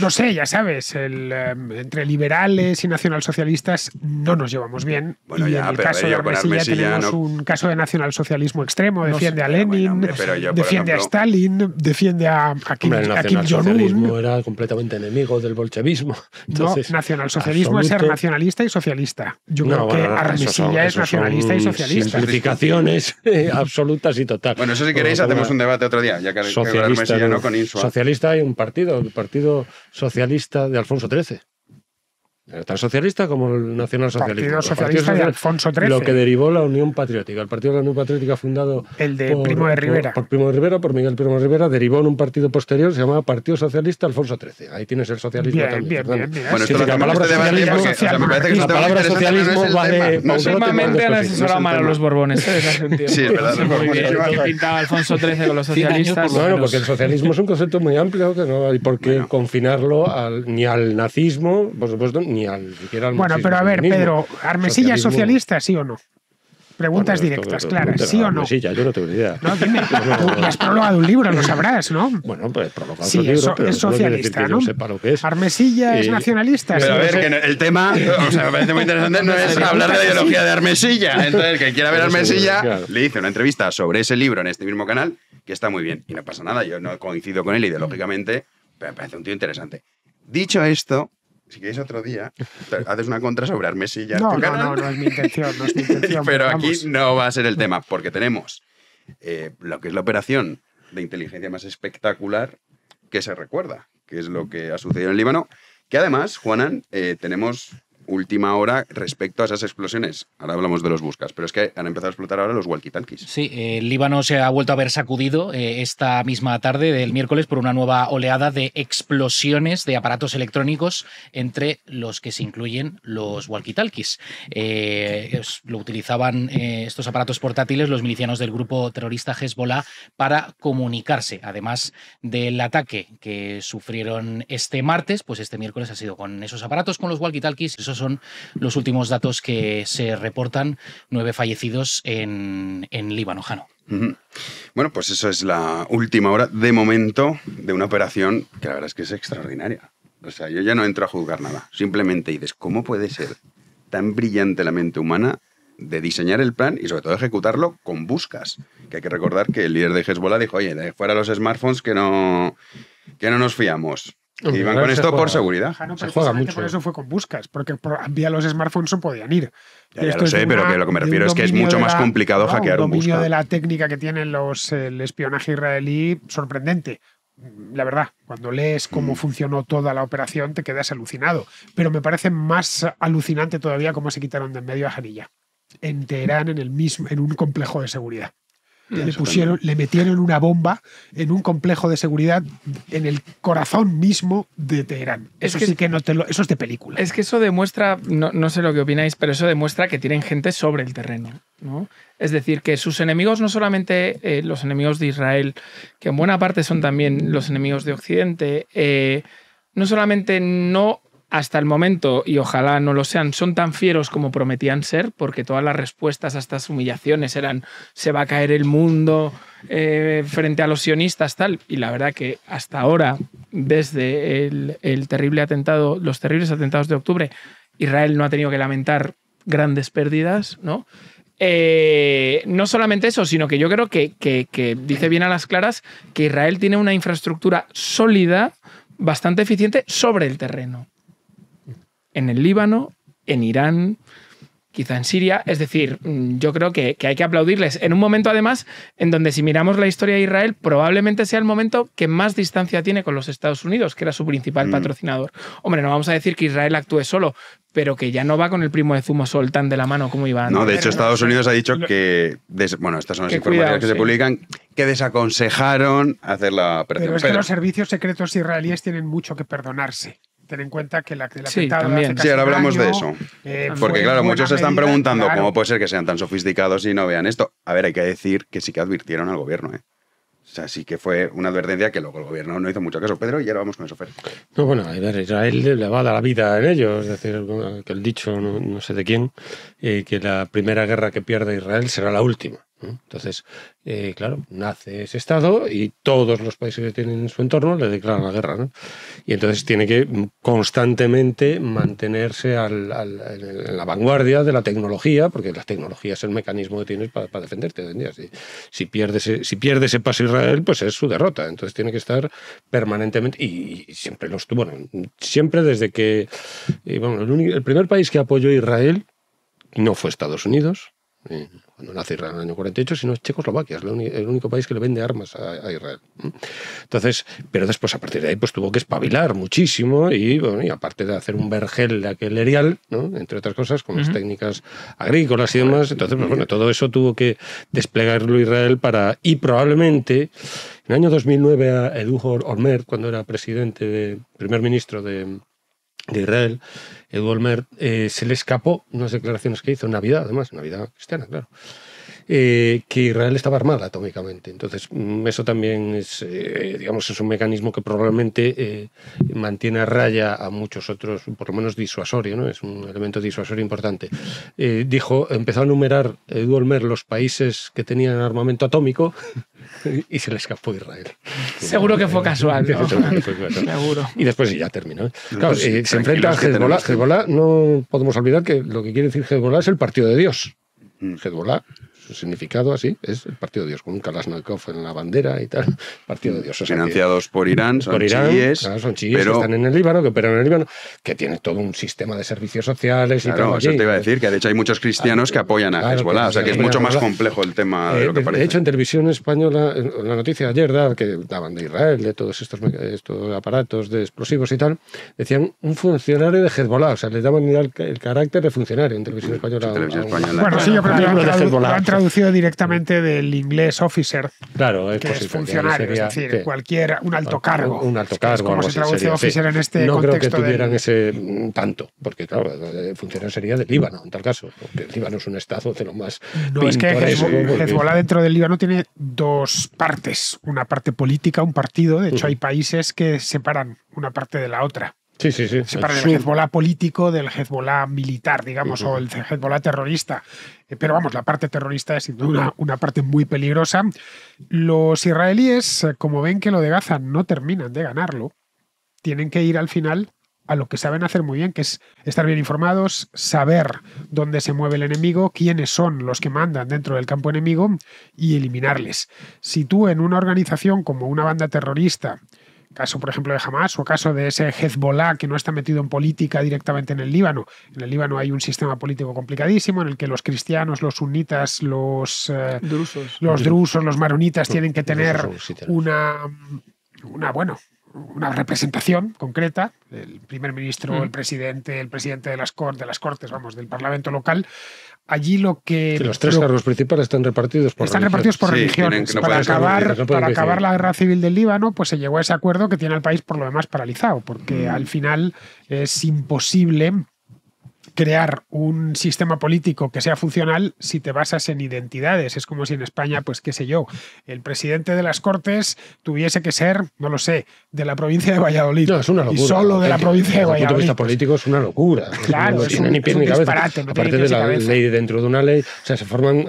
No sé, ya sabes, entre liberales y nacionalsocialistas no nos llevamos bien. Bueno, y ya, en el pero caso de yo con Armesilla Armesilla tenemos no- un caso de nacionalsocialismo extremo. No Defiende sé, a pero bueno, Lenin, hombre, pero yo, por defiende a ejemplo- Stalin, defiende a Kim, Hombre, el a Kim nacionalsocialismo Jong-un. era completamente enemigo del bolchevismo. No, Entonces, nacionalsocialismo es ser absoluto. nacionalista nacionalista y socialista. Yo creo que Armesilla es nacionalista y socialista. Simplificaciones absolutas y total. Bueno, eso si queréis hacemos un debate otro día, ya que socialista, no con Insua. Socialista hay un partido, el Partido Socialista de Alfonso XIII. Tan socialista como el nacionalsocialista. Partido Socialista de Alfonso XIII. Lo que derivó la Unión Patriótica. El Partido de la Unión Patriótica fundado el de Primo de Rivera. Por Primo de Rivera, por Miguel Primo de Rivera, derivó en un partido posterior, se llamaba Partido Socialista Alfonso XIII. Ahí tienes el socialismo también. Bien. Bueno, esto la palabra socialismo vale. Últimamente han asesorado mal a los Borbones. Sí, es verdad. ¿Qué pintaba Alfonso XIII con los socialistas? Bueno, porque el socialismo es un concepto muy amplio que no hay por qué confinarlo ni al nazismo, por supuesto, ni al siquiera al bueno, pero a ver, Pedro, ¿Armesilla es socialista, sí o no? Preguntas directas, claras, ¿sí o no? Armesilla, yo no tengo ni idea. No, dime, tú has prologado un libro, lo sabrás, ¿no? Bueno, pues prologado sí, un libro, pero es socialista, no ¿no? Yo sepa lo que es. ¿Armesilla es nacionalista? Pero a ver, que el tema, o sea, me parece muy interesante, no es hablar de la ideología de Armesilla. Entonces, el que quiera ver Armesilla, le hice una entrevista sobre ese libro en este mismo canal, que está muy bien. Y no pasa nada, yo no coincido con él ideológicamente, pero me parece un tío interesante. Dicho esto, si queréis otro día, haces una contra sobre Armesilla. No es mi intención, Pero aquí no va a ser el tema, porque tenemos lo que es la operación de inteligencia más espectacular que se recuerda, que es lo que ha sucedido en el Líbano, que además, Juanan, tenemos última hora respecto a esas explosiones. Ahora hablamos de los buscas, pero es que han empezado a explotar ahora los walkie-talkies. Sí, el Líbano se ha vuelto a ver sacudido esta misma tarde del miércoles por una nueva oleada de explosiones de aparatos electrónicos, entre los que se incluyen los walkie-talkies. Lo utilizaban estos aparatos portátiles los milicianos del grupo terrorista Hezbollah para comunicarse. Además del ataque que sufrieron este martes, pues este miércoles ha sido con esos aparatos, con los walkie-talkies. Esos son los últimos datos que se reportan, 9 fallecidos en Líbano, Jano. Bueno, pues eso es la última hora, de momento, de una operación que la verdad es que es extraordinaria. O sea, yo ya no entro a juzgar nada. Simplemente dices, ¿cómo puede ser tan brillante la mente humana de diseñar el plan y sobre todo ejecutarlo con buscas? Que hay que recordar que el líder de Hezbollah dijo, oye, de fuera los smartphones que no nos fiamos. Y iban con esto por seguridad. Se juega mucho. Por eso fue con buscas, porque vía los smartphones no podían ir. Ya lo sé, pero que lo que me refiero es que es mucho más complicado hackear un busca. El dominio de la técnica que tienen el espionaje israelí, sorprendente. La verdad, cuando lees cómo funcionó toda la operación te quedas alucinado. Pero me parece más alucinante todavía cómo se quitaron de en medio a Haniyeh. En Teherán, en un complejo de seguridad. Le metieron una bomba en un complejo de seguridad en el corazón mismo de Teherán. Eso es de película. Es que eso demuestra, no sé lo que opináis, pero eso demuestra que tienen gente sobre el terreno, ¿no? Es decir, que sus enemigos, no solamente los enemigos de Israel, que en buena parte son también los enemigos de Occidente, no solamente no hasta el momento, y ojalá no lo sean, son tan fieros como prometían ser, porque todas las respuestas a estas humillaciones eran se va a caer el mundo frente a los sionistas, tal. Y la verdad que hasta ahora, desde los terribles atentados de octubre, Israel no ha tenido que lamentar grandes pérdidas, ¿no? No solamente eso, sino que yo creo que dice bien a las claras que Israel tiene una infraestructura sólida, bastante eficiente sobre el terreno. En el Líbano, en Irán, quizá en Siria. Es decir, yo creo que hay que aplaudirles en un momento, además, en donde si miramos la historia de Israel, probablemente sea el momento que más distancia tiene con los Estados Unidos, que era su principal patrocinador. Hombre, no vamos a decir que Israel actúe solo, pero que ya no va con el primo de Zumosol tan de la mano como iba antes. No, de hecho, Estados Unidos ha dicho que... Bueno, estas son las informaciones que se publican, que desaconsejaron hacer la operación. Pero es que los servicios secretos israelíes tienen mucho que perdonarse. Ten en cuenta que el atentado de hace casi ahora hablamos de eso. Porque claro, muchos se están preguntando cómo puede ser que sean tan sofisticados y no vean esto. A ver, hay que decir que sí que advirtieron al gobierno, ¿eh? O sea, sí que fue una advertencia que luego el gobierno no hizo mucho caso. Pedro, y ahora vamos con eso, Fer. No, bueno, a ver, Israel le va a dar la vida en ello. Es decir, que el dicho, no sé de quién, que la primera guerra que pierda Israel será la última. Entonces, claro, nace ese Estado y todos los países que tienen en su entorno le declaran la guerra, ¿no? Y entonces tiene que constantemente mantenerse en la vanguardia de la tecnología, porque la tecnología es el mecanismo que tienes para defenderte hoy en día. Si pierde ese paso Israel, pues es su derrota. Entonces tiene que estar permanentemente, y siempre lo estuvo, bueno, siempre desde que... bueno, el primer país que apoyó a Israel no fue Estados Unidos, cuando nace Israel en el año 48, sino es Checoslovaquia, es el único país que le vende armas a Israel. Entonces, pero después a partir de ahí pues tuvo que espabilar muchísimo y, bueno, y aparte de hacer un vergel de aquel erial, ¿no? Entre otras cosas, con las técnicas agrícolas y demás, entonces pues, bueno, todo eso tuvo que desplegarlo Israel y probablemente en el año 2009 a Ehud Olmert, cuando era primer ministro de Israel, Ehud Olmert, se le escapó unas declaraciones que hizo en Navidad, además, Navidad cristiana, claro, que Israel estaba armada atómicamente. Entonces, eso también es, digamos, es un mecanismo que probablemente mantiene a raya a muchos otros, por lo menos disuasorio, ¿no? Es un elemento disuasorio importante. Empezó a enumerar Ehud Olmert los países que tenían armamento atómico y se le escapó Israel. Seguro que fue casual, ¿no? Seguro. Y después ya terminó. Claro, se enfrenta a Hezbollah. Hezbollah, no podemos olvidar que lo que quiere decir Hezbollah es el partido de Dios. Hezbollah, su significado así, es el partido de Dios, con un Kalashnikov en la bandera y tal, partido de Dios. O sea, financiados por Irán, son chiíes. Claro, son chiíes que están en el Líbano, que operan en el Líbano, que tiene todo un sistema de servicios sociales y claro, tal. Eso te iba a decir, que de hecho hay muchos cristianos que apoyan a Hezbollah, o sea que es mucho más complejo el tema de lo que parece. De hecho, en televisión española, en la noticia de ayer, que daban de Israel, de todos estos aparatos de explosivos y tal, decían un funcionario de Hezbollah, o sea, le daban el carácter de funcionario en televisión española. Bueno, sí, yo creo que lo han traducido directamente del inglés officer, claro, que es funcionario, es decir, un alto cargo. Un alto cargo. Es como se traduce officer en este contexto. No creo que tuvieran ese tanto, porque claro, el funcionario sería del Líbano, en tal caso, porque el Líbano es un estado de lo más No, es que Hezbollah dentro del Líbano tiene dos partes, una parte política, un partido, de hecho hay países que separan una parte de la otra. Sí. Separan el Hezbollah político del Hezbollah militar, digamos, o el Hezbollah terrorista. Pero vamos, la parte terrorista es sin duda una parte muy peligrosa. Los israelíes, como ven que lo de Gaza no terminan de ganarlo, tienen que ir al final a lo que saben hacer muy bien, que es estar bien informados, saber dónde se mueve el enemigo, quiénes son los que mandan dentro del campo enemigo y eliminarles. Si tú en una organización como una banda terrorista, caso por ejemplo de Hamas o caso de ese Hezbollah que no está metido en política directamente en el Líbano hay un sistema político complicadísimo en el que los cristianos, los sunitas, los drusos, los maronitas tienen que tener una representación concreta, el primer ministro, el presidente de las Cortes, del Parlamento local. Allí lo que... los tres cargos principales están repartidos por religiones. Para acabar la guerra civil del Líbano, pues se llegó a ese acuerdo que tiene al país por lo demás paralizado, porque al final es imposible crear un sistema político que sea funcional si te basas en identidades. Es como si en España, pues qué sé yo, el presidente de las Cortes tuviese que ser, no lo sé, de la provincia de Valladolid. No, es una locura. Y solo de la provincia de Valladolid. Desde el punto de vista político es una locura. Claro, no tiene ni pies ni cabeza. Aparte de la ley dentro de una ley, o sea, se forman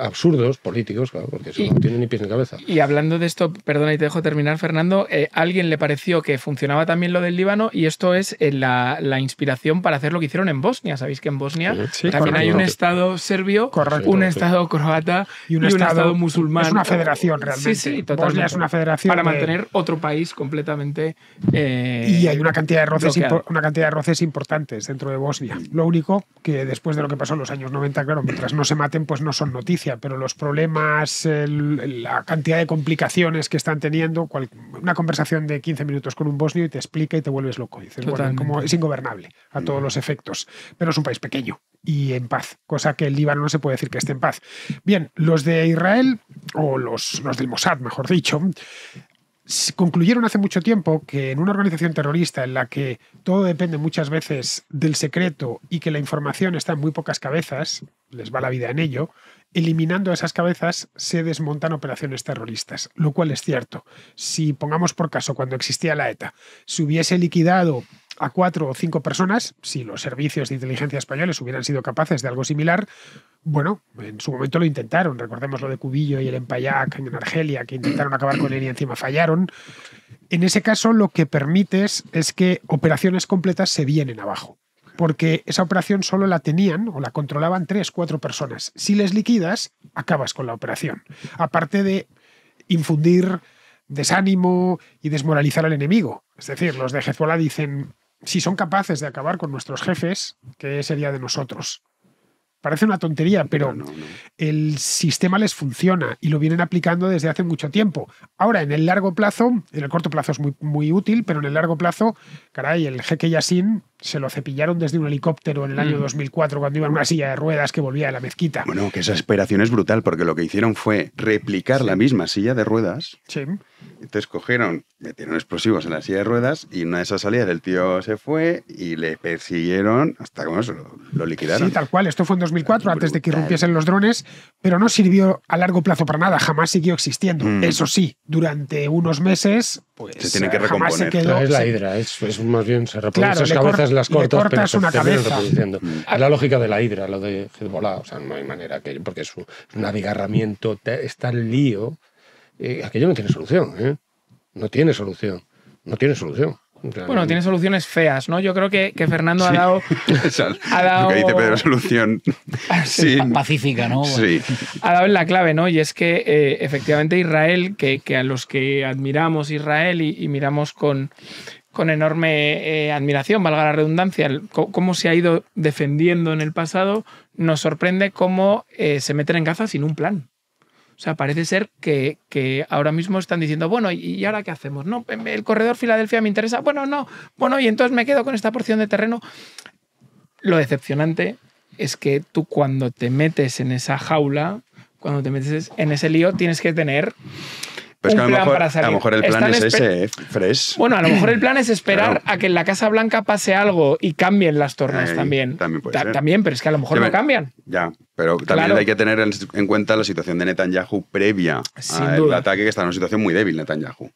absurdos políticos, claro, porque eso no tiene ni pies ni cabeza. Y hablando de esto, perdona y te dejo terminar, Fernando, a alguien le pareció que funcionaba también lo del Líbano y esto es la inspiración para hacer lo que hicieron en Bosnia. Sabéis que en Bosnia también hay un estado serbio, un estado croata y un estado musulmán. Es una federación realmente. Sí, totalmente. Bosnia es una federación para mantener otro país completamente y hay una cantidad de roces importantes dentro de Bosnia. Lo único que después de lo que pasó en los años 90, claro, mientras no se maten, pues no son noticia, pero los problemas, la cantidad de complicaciones que están teniendo, una conversación de 15 minutos con un bosnio y te explica y te vuelves loco. Dices, bueno, como es ingobernable a todos los efectos, pero es un país pequeño y en paz, cosa que el Líbano no se puede decir que esté en paz. Bien, los de Israel, o los del Mossad, mejor dicho, concluyeron hace mucho tiempo que en una organización terrorista en la que todo depende muchas veces del secreto y que la información está en muy pocas cabezas, les va la vida en ello, eliminando esas cabezas se desmontan operaciones terroristas, lo cual es cierto. Si pongamos por caso, cuando existía la ETA, se hubiese liquidado a 4 o 5 personas, si los servicios de inteligencia españoles hubieran sido capaces de algo similar, bueno, en su momento lo intentaron. Recordemos lo de Cubillo y el Empayac en Argelia, que intentaron acabar con él y encima fallaron. En ese caso, lo que permites es que operaciones completas se vienen abajo, porque esa operación solo la tenían o la controlaban 3 o 4 personas. Si les liquidas, acabas con la operación. Aparte de infundir desánimo y desmoralizar al enemigo. Es decir, los de Hezbollah dicen, si son capaces de acabar con nuestros jefes, ¿qué sería de nosotros? Parece una tontería, pero no. El sistema les funciona y lo vienen aplicando desde hace mucho tiempo. Ahora, en el largo plazo, en el corto plazo es muy útil, pero en el largo plazo, caray, el jeque Yassin se lo cepillaron desde un helicóptero en el año 2004 cuando iba en una silla de ruedas que volvía de la mezquita. Bueno, que esa operación es brutal porque lo que hicieron fue replicar la misma silla de ruedas. Sí. Entonces metieron explosivos en la silla de ruedas y una de esas salidas el tío se fue y le persiguieron hasta que lo liquidaron. Sí, tal cual. Esto fue en 2004, antes de que irrumpiesen los drones, pero no sirvió a largo plazo para nada. Jamás siguió existiendo. Eso sí, durante unos meses, pues se tiene que jamás se recomponer. quedó. Es la hidra, es más bien se reproducen Claro, esas cabezas, las cortas, cortas pero una se terminan cabeza. reproduciendo. Es la lógica de la hidra, lo de Hezbollah. O sea, no hay manera que, porque es un abigarramiento, está el lío. Aquello no tiene solución, ¿eh? No tiene solución. No tiene solución. Bueno, tiene soluciones feas, ¿no? Yo creo que Fernando ha dado... Lo que dice Pedro, solución sí. Pacífica, ¿no? Sí. Ha dado en la clave, ¿no? Y es que efectivamente Israel, que a los que admiramos Israel y miramos con enorme admiración, valga la redundancia, cómo se ha ido defendiendo en el pasado, nos sorprende cómo se meten en Gaza sin un plan. O sea, parece ser que ahora mismo están diciendo, bueno, ¿y ahora qué hacemos? No, el corredor Filadelfia me interesa. Bueno, no. Bueno, y entonces me quedo con esta porción de terreno. Lo decepcionante es que tú cuando te metes en esa jaula, cuando te metes en ese lío, tienes que tener... Pero es que a lo mejor el plan es ese, Fresh. Bueno, a lo mejor el plan es esperar a que en la Casa Blanca pase algo y cambien las tornas también. También puede ser. También, pero es que a lo mejor no cambian. Ya, pero también hay que tener en cuenta la situación de Netanyahu previa al ataque, que está en una situación muy débil Netanyahu.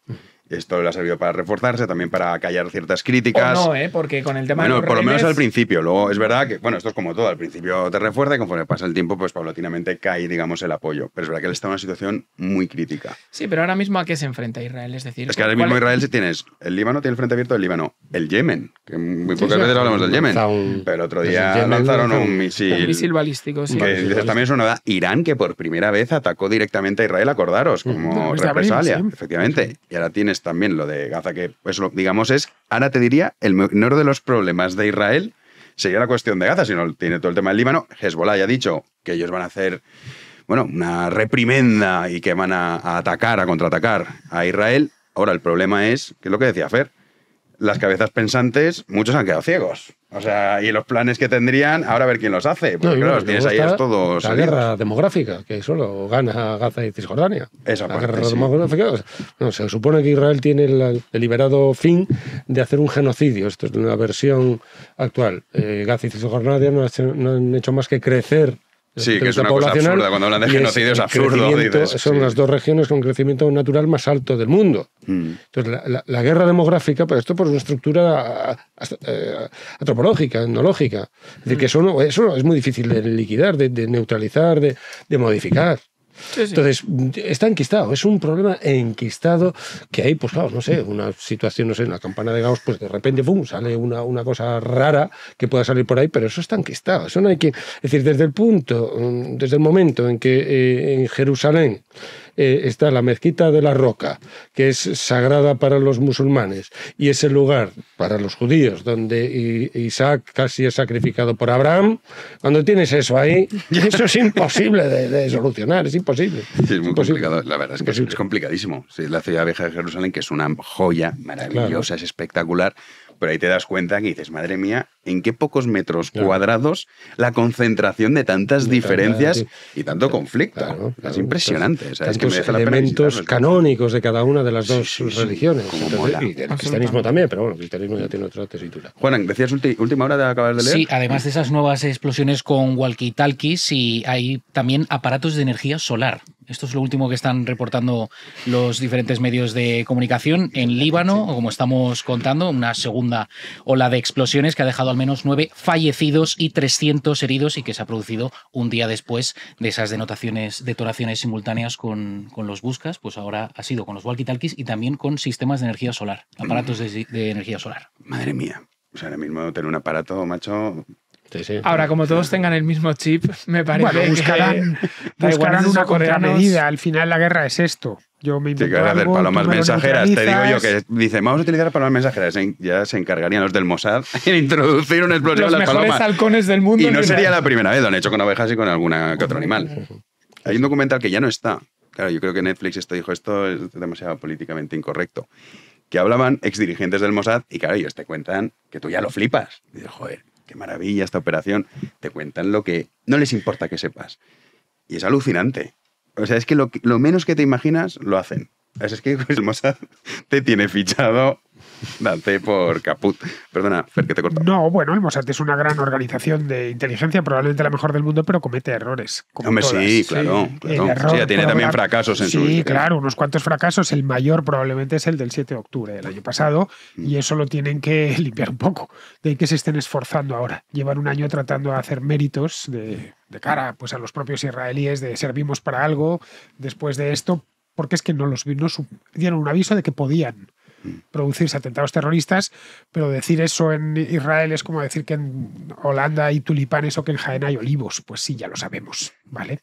Esto le ha servido para reforzarse, también para callar ciertas críticas. O no, porque con el tema de los por lo menos rehenes... al principio. Luego es verdad que, bueno, esto es como todo. Al principio te refuerza y conforme pasa el tiempo, pues paulatinamente cae, digamos, el apoyo. Pero es verdad que él está en una situación muy crítica. Sí, pero ahora mismo ¿a qué se enfrenta Israel? Es decir, es que ahora mismo Israel tienes el Líbano, tiene el frente abierto del Líbano, el Yemen, que muy pocas veces hablamos del Yemen. Pero el otro día lanzaron un misil balístico, sí. Que dices, también es una novedad. Irán, que por primera vez atacó directamente a Israel, acordaros, como represalia, efectivamente. Y ahora tienes también lo de Gaza, que eso, digamos, ahora te diría, el menor de los problemas de Israel sería la cuestión de Gaza, sino tiene todo el tema del Líbano. Hezbollah ya ha dicho que ellos van a hacer, bueno, una reprimenda y que van a atacar, a contraatacar a Israel. Ahora, el problema es, que es lo que decía Fer, las cabezas pensantes, muchos han quedado ciegos. O sea, y los planes que tendrían, ahora a ver quién los hace. Porque claro, los tienes ahí todos. La guerra demográfica, que solo gana Gaza y Cisjordania. Esa la parte, guerra demográfica. No, se supone que Israel tiene el deliberado fin de hacer un genocidio. Esto es una versión actual. Gaza y Cisjordania no han hecho más que crecer. Sí, que es una cosa absurda. Cuando hablan de genocidio es absurdo. Son las dos regiones con crecimiento natural más alto del mundo. Entonces, la guerra demográfica, pero esto por una estructura antropológica, etnológica. Es decir, que eso es muy difícil de liquidar, de neutralizar, de modificar. Sí, sí. Entonces, está enquistado, es un problema enquistado que hay, pues claro, no sé, una situación, no sé, en la campana de Gauss, pues de repente, ¡pum!, sale una cosa rara que pueda salir por ahí, pero eso está enquistado, eso no hay que... Es decir, desde el momento en que en Jerusalén está la mezquita de la Roca, que es sagrada para los musulmanes, y es el lugar para los judíos donde Isaac casi es sacrificado por Abraham, cuando tienes eso ahí, eso es imposible de solucionar, es imposible. Sí, es muy complicado, la verdad es que es complicadísimo. Sí, la ciudad vieja de Jerusalén, que es una joya maravillosa, es espectacular, pero ahí te das cuenta que dices, madre mía, ¿en qué pocos metros cuadrados la concentración de tantas diferencias y tanto conflicto? Claro, es impresionante. O sea, es que tantos merece la pena elementos visitarlo. canónicos de cada una de las dos religiones. Como Entonces, mola. y del cristianismo también, pero bueno, el cristianismo ya tiene otra tesitura. Juan, decías última hora de acabar de leer. Sí, además de esas nuevas explosiones con walkie-talkies, y hay también aparatos de energía solar. Esto es lo último que están reportando los diferentes medios de comunicación. En Líbano, como estamos contando, una segunda ola de explosiones que ha dejado al menos 9 fallecidos y 300 heridos, y que se ha producido un día después de esas detonaciones simultáneas con los buscas. Pues ahora ha sido con los walkie-talkies y también con sistemas de energía solar, aparatos de energía solar. Madre mía. O sea, ahora mismo tener un aparato, macho... Sí. Ahora, como todos tengan el mismo chip, me parece Bueno, buscarán una contramedida. Al final la guerra es esto. Yo me invento que hacer algo, palomas tú me lo mensajeras. Te digo yo neutralizas. que dicen, vamos a utilizar palomas mensajeras. Ya se encargarían los del Mossad en introducir una explosión a los las mejores palomas. halcones del mundo. Y no sería la primera vez, lo han hecho con ovejas y con alguna que otro animal. Hay un documental que ya no está. Claro, yo creo que Netflix dijo esto es demasiado políticamente incorrecto. Que hablaban exdirigentes del Mossad y claro, ellos te cuentan que tú ya lo flipas. Y dices, joder, qué maravilla esta operación. Te cuentan lo que no les importa que sepas. Y es alucinante. O sea, es que lo menos que te imaginas lo hacen. Es que el Mossad te tiene fichado, date por caput. Perdona, Fer, que te he cortado. No, bueno, el Mossad es una gran organización de inteligencia, probablemente la mejor del mundo, pero comete errores. Hombre, todas. sí, claro. El error Sí, tiene también fracasos en su... Sí, claro, unos cuantos fracasos. El mayor probablemente es el del 7 de octubre del año pasado, y eso lo tienen que limpiar un poco. De que se estén esforzando ahora. Llevan un año tratando de hacer méritos de cara pues, a los propios israelíes, de servimos para algo después de esto, porque es que no dieron un aviso de que podían producirse atentados terroristas, pero decir eso en Israel es como decir que en Holanda hay tulipanes o que en Jaén hay olivos. Pues sí, ya lo sabemos, ¿vale?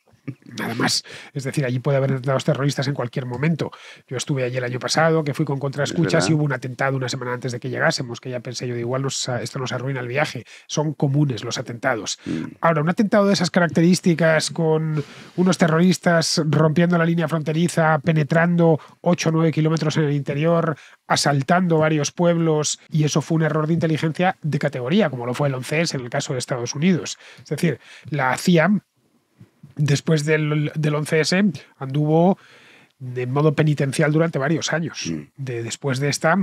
Nada más. Es decir, allí puede haber atentados terroristas en cualquier momento. Yo estuve allí el año pasado, que fui con contraescuchas y hubo un atentado una semana antes de que llegásemos, que ya pensé yo, de igual esto nos arruina el viaje. Son comunes los atentados. Ahora, un atentado de esas características con unos terroristas rompiendo la línea fronteriza, penetrando 8 o 9 kilómetros en el interior, asaltando varios pueblos, y eso fue un error de inteligencia de categoría, como lo fue el 11S en el caso de Estados Unidos. Es decir, la CIA, después del 11S, anduvo de modo penitencial durante varios años. Después de esta,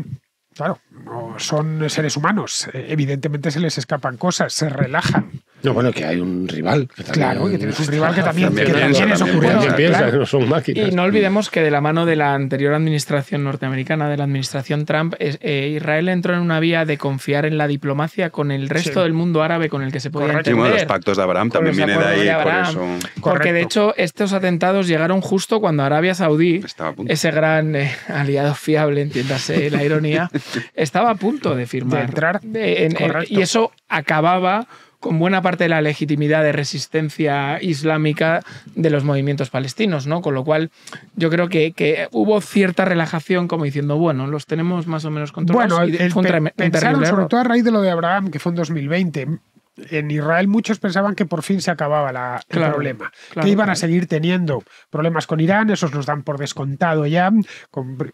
claro, no son seres humanos. Evidentemente se les escapan cosas, se relajan. No, bueno, que hay un rival. Que claro, que tienes un rival que también es ocurrente. ocurrente. Piensa que no son máquinas. Y no olvidemos que de la mano de la anterior administración norteamericana, de la administración Trump, Israel entró en una vía de confiar en la diplomacia con el resto del mundo árabe con el que se podía entender. Sí, bueno, los pactos de Abraham también viene de ahí. Por eso. Porque de hecho estos atentados llegaron justo cuando Arabia Saudí, ese gran aliado fiable, entiéndase la ironía, estaba a punto de firmar. De entrar. Y eso acababa con buena parte de la legitimidad de resistencia islámica de los movimientos palestinos, ¿no? Con lo cual yo creo que hubo cierta relajación, como diciendo, bueno, los tenemos más o menos controlados. Bueno, pensaron, sobre todo a raíz de lo de Abraham, que fue en 2020, en Israel muchos pensaban que por fin se acababa el problema, que iban a seguir teniendo problemas con Irán, esos los dan por descontado ya,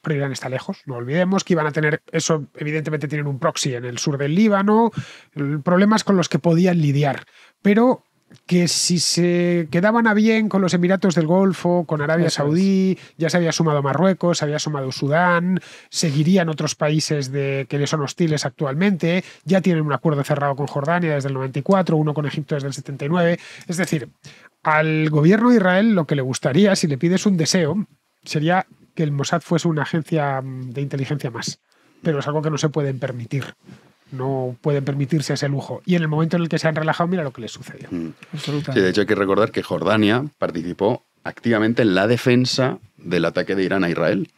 pero Irán está lejos, no olvidemos que iban a tener, eso evidentemente tienen un proxy en el sur del Líbano, problemas con los que podían lidiar, pero que si se quedaban a bien con los Emiratos del Golfo, con Arabia Saudí, ya se había sumado Marruecos, se había sumado Sudán, seguirían otros países que les son hostiles actualmente, ya tienen un acuerdo cerrado con Jordania desde el 94, uno con Egipto desde el 79, es decir, al gobierno de Israel lo que le gustaría, si le pides un deseo, sería que el Mossad fuese una agencia de inteligencia más, pero es algo que no se pueden permitir. No pueden permitirse ese lujo. Y en el momento en el que se han relajado, mira lo que les sucedió. Sí, de hecho hay que recordar que Jordania participó activamente en la defensa del ataque de Irán a Israel.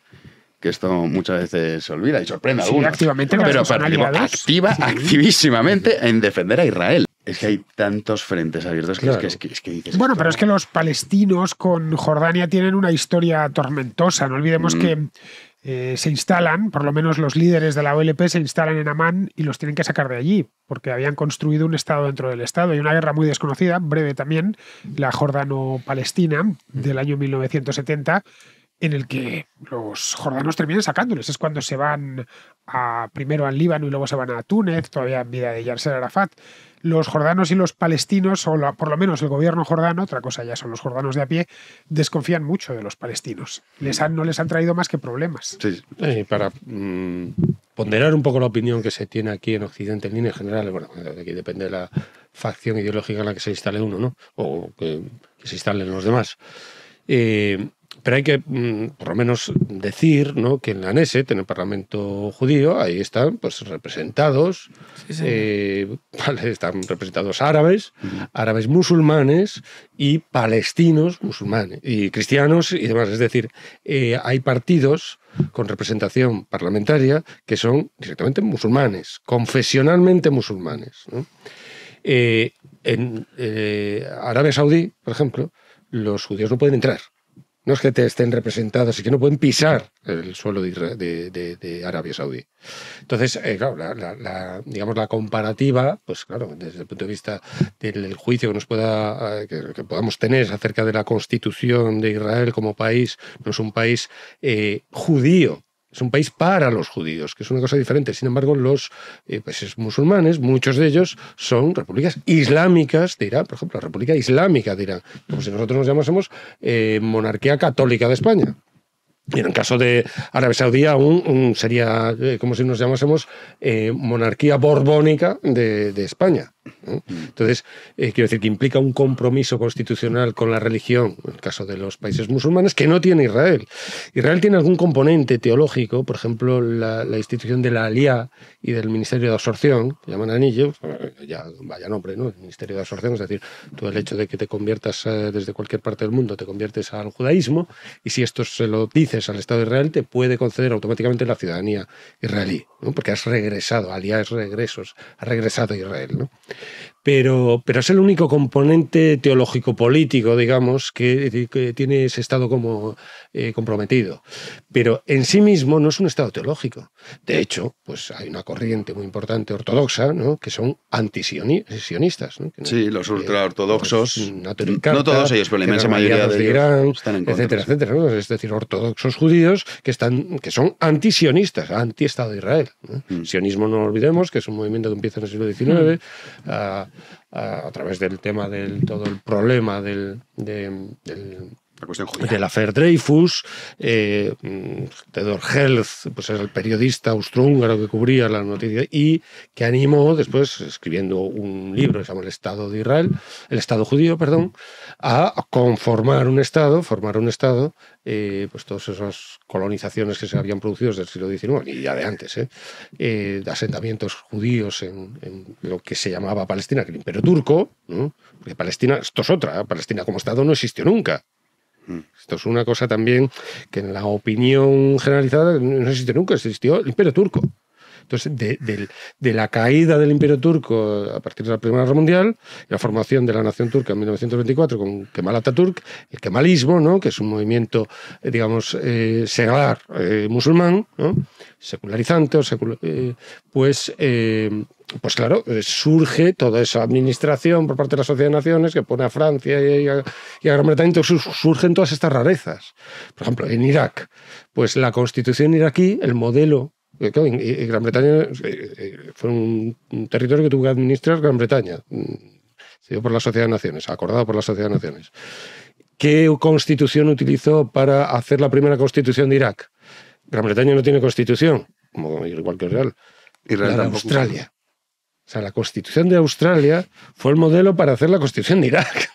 Que esto muchas veces se olvida y sorprende a algunos. Activamente, pero participó activísimamente en defender a Israel. Es que hay tantos frentes abiertos que es que dices... Bueno, pero es que los palestinos con Jordania tienen una historia tormentosa. No olvidemos que se instalan, por lo menos los líderes de la OLP se instalan en Amán y los tienen que sacar de allí, porque habían construido un Estado dentro del Estado. Hay una guerra muy desconocida, breve también, la jordano-palestina, del año 1970, en el que los jordanos terminan sacándoles. Es cuando se van primero al Líbano y luego se van a Túnez, todavía en vida de Yasser Arafat. Los jordanos y los palestinos, o por lo menos el gobierno jordano, otra cosa ya son los jordanos de a pie, desconfían mucho de los palestinos. No les han traído más que problemas. Sí. Para ponderar un poco la opinión que se tiene aquí en Occidente en líneas generales, bueno, aquí depende de la facción ideológica en la que se instale uno, ¿no? O que se instalen los demás. Pero hay que, por lo menos, decir, ¿no?, que en la Knesset, en el Parlamento judío, ahí están pues representados, están representados árabes, árabes musulmanes y palestinos musulmanes, y cristianos y demás. Es decir, hay partidos con representación parlamentaria que son directamente musulmanes, confesionalmente musulmanes, ¿no? En Arabia Saudí, por ejemplo, los judíos no pueden entrar. No es que estén representados, es que no pueden pisar el suelo de Arabia Saudí. Entonces, claro, digamos, la comparativa, pues claro, desde el punto de vista del juicio que nos que podamos tener acerca de la constitución de Israel como país, no es un país judío. Es un país para los judíos, que es una cosa diferente. Sin embargo, los países musulmanes, muchos de ellos son repúblicas islámicas de Irán. Por ejemplo, la República Islámica de Irán, como si nosotros nos llamásemos monarquía católica de España. Y en el caso de Arabia Saudí aún sería como si nos llamásemos monarquía borbónica de España, ¿no? Entonces, quiero decir que implica un compromiso constitucional con la religión, en el caso de los países musulmanes, que no tiene Israel. Israel tiene algún componente teológico, por ejemplo, la institución de la Aliyá y del Ministerio de Absorción, que llaman anillo, ya vaya nombre, ¿no? El Ministerio de Absorción, es decir, tú el hecho de que te conviertas desde cualquier parte del mundo, te conviertes al judaísmo, y si esto se lo dices al Estado de Israel, te puede conceder automáticamente la ciudadanía israelí, ¿no? Porque has regresado, Aliyá es regresos, has regresado a Israel, ¿no? Pero es el único componente teológico-político, digamos, que tiene ese Estado como comprometido. Pero en sí mismo no es un Estado teológico. De hecho, pues hay una corriente muy importante ortodoxa, ¿no?, que son antisionistas, ¿no? Sí, los ultraortodoxos. No todos ellos, pero la inmensa mayoría de ellos Irán, están en contra, etcétera, etcétera, ¿no? Es decir, ortodoxos judíos que son antisionistas, anti-Estado de Israel, ¿no? Sionismo, no olvidemos, que es un movimiento que empieza en el siglo XIX, a través del tema del todo el problema de la Affair Dreyfus. Theodor Herzl, pues era el periodista austrohúngaro que cubría la noticia y que animó después, escribiendo un libro que se llama El Estado de Israel, el Estado judío, perdón, a formar un Estado, pues todas esas colonizaciones que se habían producido desde el siglo XIX y ya de antes, de asentamientos judíos en lo que se llamaba Palestina, que el Imperio Turco, ¿no? Porque Palestina, esto es otra, Palestina como Estado no existió nunca. Esto es una cosa también que en la opinión generalizada no existió nunca, existió el Imperio Turco. Entonces, de la caída del Imperio Turco a partir de la Primera Guerra Mundial, y la formación de la nación turca en 1924 con Kemal Atatürk, el kemalismo, ¿no?, que es un movimiento, digamos, seglar musulmán, ¿no?, secularizante, pues claro, surge toda esa administración por parte de la Sociedad de Naciones que pone a Francia y a Gran Bretaña. Entonces surgen todas estas rarezas. Por ejemplo, en Irak, pues la constitución iraquí, el modelo. Gran Bretaña fue un territorio que tuvo que administrar Gran Bretaña, por la Sociedad de Naciones, acordado por la Sociedad de Naciones. ¿Qué constitución utilizó para hacer la primera constitución de Irak? Gran Bretaña no tiene constitución, igual que Israel. La de Australia. O sea, la constitución de Australia fue el modelo para hacer la constitución de Irak.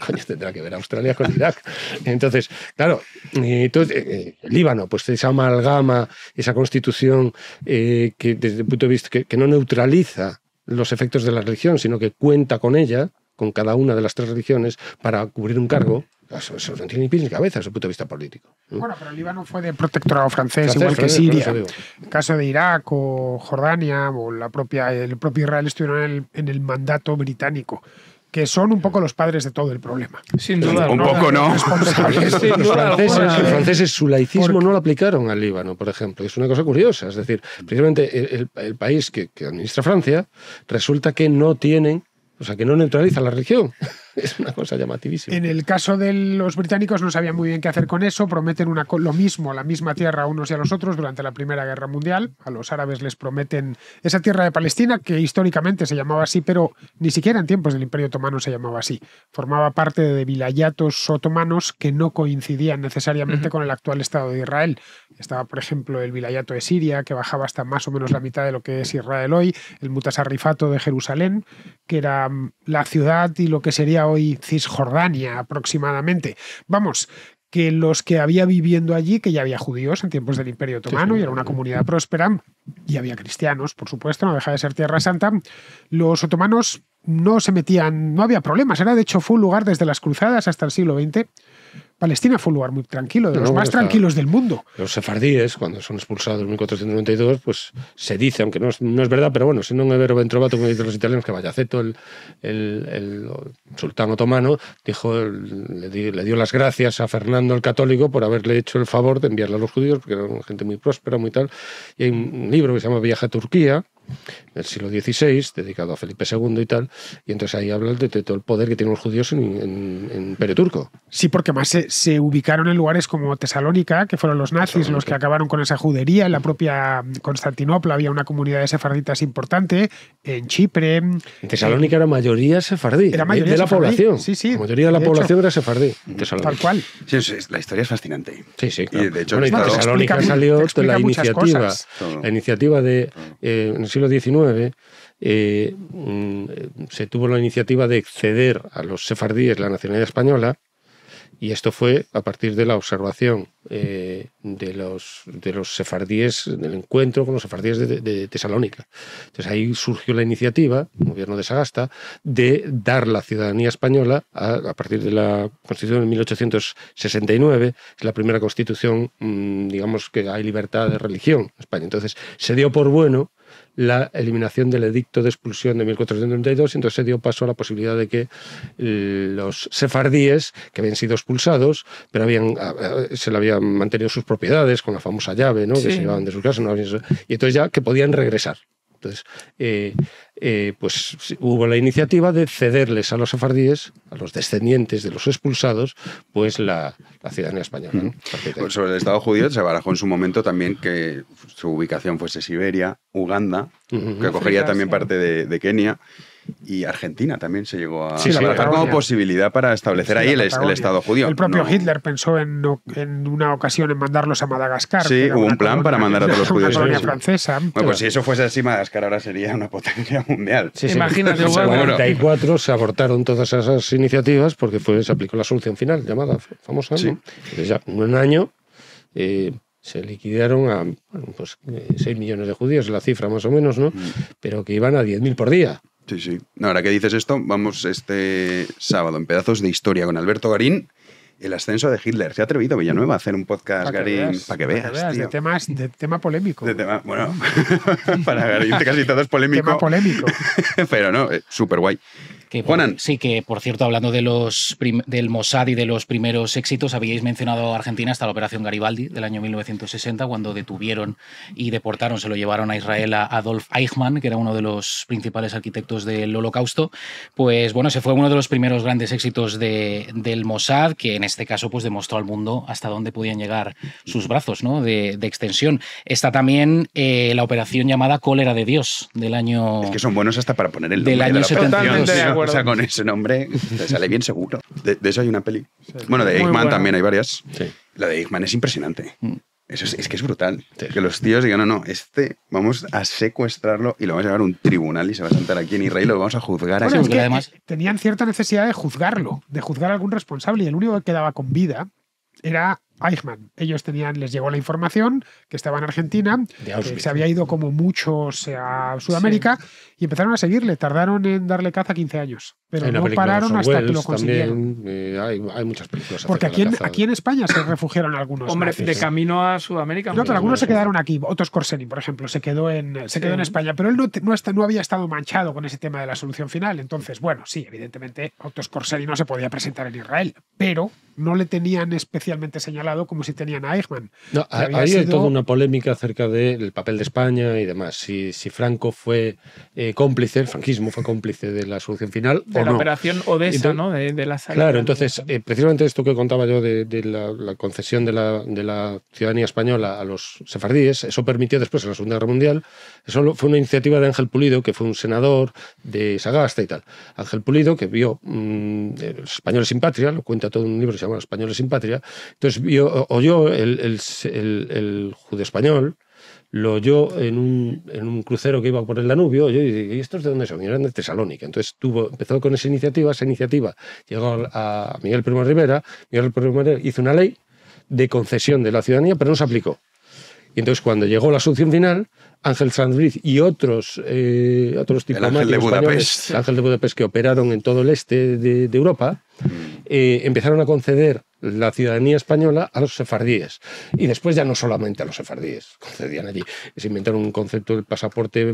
Coño, tendrá que ver Australia con Irak. Entonces, claro, el Líbano, pues esa amalgama, esa constitución que desde el punto de vista que no neutraliza los efectos de la religión, sino que cuenta con ella, con cada una de las tres religiones, para cubrir un cargo. Eso no tiene ni pies ni cabeza desde el punto de vista político, ¿no? Bueno, pero el Líbano fue de protectorado francés, igual que Siria. El caso de Irak o Jordania o el propio Israel estuvieron en el mandato británico, que son un poco los padres de todo el problema. Sin duda. Un poco no. Los franceses su laicismo no lo aplicaron al Líbano, por ejemplo. Es una cosa curiosa. Es decir, precisamente el país que administra Francia resulta que no tienen, o sea, que no neutraliza la religión. Es una cosa llamativísima. En el caso de los británicos no sabían muy bien qué hacer con eso, prometen lo mismo, la misma tierra a unos y a los otros durante la Primera Guerra Mundial. A los árabes les prometen esa tierra de Palestina, que históricamente se llamaba así, pero ni siquiera en tiempos del Imperio Otomano se llamaba así. Formaba parte de vilayatos otomanos que no coincidían necesariamente con el actual Estado de Israel. Estaba, por ejemplo, el vilayato de Siria, que bajaba hasta más o menos la mitad de lo que es Israel hoy, el Mutasarrifato de Jerusalén, que era la ciudad y lo que sería hoy Cisjordania aproximadamente. Vamos, que los que había viviendo allí, que ya había judíos en tiempos del Imperio Otomano y era una comunidad próspera, y había cristianos, por supuesto, no deja de ser Tierra Santa, los otomanos no se metían, no había problemas. Era, de hecho, fue un lugar desde las cruzadas hasta el siglo XX. Palestina fue un lugar muy tranquilo, de los más tranquilos del mundo. Los sefardíes, cuando son expulsados en 1492, pues se dice, aunque no es verdad, pero bueno, si no es vero ben trovato, como dicen los italianos, que Bayaceto, el sultán otomano, le dio las gracias a Fernando el Católico por haberle hecho el favor de enviarle a los judíos, porque eran gente muy próspera, muy tal. Y hay un libro que se llama Viaje a Turquía, del siglo XVI, dedicado a Felipe II y tal, y entonces ahí habla de todo el poder que tienen los judíos en Imperio Turco. Sí, porque más se ubicaron en lugares como Tesalónica, que fueron los nazis los que acabaron con esa judería. En la propia Constantinopla había una comunidad de sefarditas importante, en Chipre. En Tesalónica era mayoría sefardí, era mayoría de la sefardí. población. Sí, la mayoría de la población era sefardí. Tal cual. Sí, la historia es fascinante. Sí, claro. Y de hecho, bueno, Tesalónica salió la iniciativa de en el siglo XIX. Se tuvo la iniciativa de ceder a los sefardíes la nacionalidad española, y esto fue a partir de la observación de los sefardíes, del encuentro con los sefardíes de Tesalónica. Entonces ahí surgió la iniciativa, el gobierno de Sagasta, de dar la ciudadanía española a partir de la Constitución de 1869, es la primera constitución, digamos, que hay libertad de religión en España. Entonces se dio por bueno la eliminación del edicto de expulsión de 1432, y entonces se dio paso a la posibilidad de que los sefardíes, que habían sido expulsados, pero se le habían mantenido sus propiedades con la famosa llave, ¿no? Que se llevaban de sus casas, y entonces ya que podían regresar. Entonces, pues hubo la iniciativa de cederles a los sefardíes, a los descendientes de los expulsados, pues la ciudadanía española, ¿no? Pues sobre el Estado judío se barajó en su momento también que su ubicación fuese Siberia, Uganda, que cogería también parte de Kenia. Y Argentina también se llegó a barajar como posibilidad para establecer ahí el Estado judío. El propio Hitler pensó en una ocasión en mandarlos a Madagascar. Sí, hubo un plan para mandar a todos los judíos. Una colonia francesa. Bueno, pues si eso fuese así, Madagascar ahora sería una potencia mundial. Sí. Imagínate, en 1944 se abortaron todas esas iniciativas porque se aplicó la solución final, llamada famosa, ¿no? Entonces ya en un año se liquidaron a 6 millones de judíos, la cifra más o menos, ¿no? Pero que iban a 10.000 por día. Sí. No, ahora que dices esto, vamos este sábado en Pedazos de Historia con Alberto Garín, el ascenso de Hitler. Se ha atrevido Villanueva a hacer un podcast, Garín, para que veas, tío. De tema polémico. Bueno, para Garín casi todo es polémico. Tema polémico. Pero no, súper guay. Sí, que por cierto, hablando de del Mossad y de los primeros éxitos, habíais mencionado a Argentina hasta la Operación Garibaldi del año 1960, cuando detuvieron y deportaron, se lo llevaron a Israel a Adolf Eichmann, que era uno de los principales arquitectos del Holocausto. Pues bueno, ese fue uno de los primeros grandes éxitos del Mossad, que en este caso pues demostró al mundo hasta dónde podían llegar sus brazos, ¿no? de extensión. Está también la operación llamada Cólera de Dios del año... Es que son buenos hasta para poner el nombre del año 72. O sea, con ese nombre te sale bien seguro. De eso hay una peli. Bueno, de Eichmann también hay varias. Sí. La de Eichmann es impresionante. Eso es que es brutal. Sí. Que los tíos digan, no, vamos a secuestrarlo y lo vamos a llevar a un tribunal y se va a sentar aquí en Israel y lo vamos a juzgar. Bueno, es que además tenían cierta necesidad de juzgarlo, de juzgar a algún responsable, y el único que quedaba con vida era Eichmann. Ellos les llegó la información que estaba en Argentina, que se había ido como muchos a Sudamérica, y empezaron a seguirle. Tardaron en darle caza 15 años, pero no pararon hasta que lo consiguieron. Hay muchas películas. Porque aquí en España se refugiaron algunos. Hombre, nazis. de camino a Sudamérica. No, pero algunos se quedaron aquí. Otto Skorseny, por ejemplo, se quedó en España, pero él no había estado manchado con ese tema de la solución final. Entonces, bueno, sí, evidentemente Otto Skorseny no se podía presentar en Israel, pero no le tenían especialmente señalado como si tenían a Eichmann. No, ahí hay toda una polémica acerca del papel de España y demás. Si Franco fue cómplice, el franquismo fue cómplice de la solución final de o la no. operación Odessa, Entonces, ¿no? De la salida. Claro, entonces, precisamente esto que contaba yo de la concesión de la ciudadanía española a los sefardíes, eso permitió después, en la Segunda Guerra Mundial, eso fue una iniciativa de Ángel Pulido, que fue un senador de Sagasta y tal. Ángel Pulido, que vio Los españoles sin patria, lo cuenta todo en un libro que se llama Los españoles sin patria, entonces oyó el judeo español, lo oyó en un crucero que iba por el Danubio, oyó y dije, ¿y estos de dónde son? Y eran de Tesalónica. Entonces empezó con esa iniciativa llegó a Miguel Primo de Rivera, Miguel Primo de Rivera hizo una ley de concesión de la ciudadanía, pero no se aplicó. Y entonces cuando llegó la solución final, Ángel Sanz Briz y otros diplomáticos españoles, Ángel de Budapest, que operaron en todo el este de Europa, empezaron a conceder la ciudadanía española a los sefardíes. Y después ya no solamente a los sefardíes, concedían allí. Se inventaron un concepto del pasaporte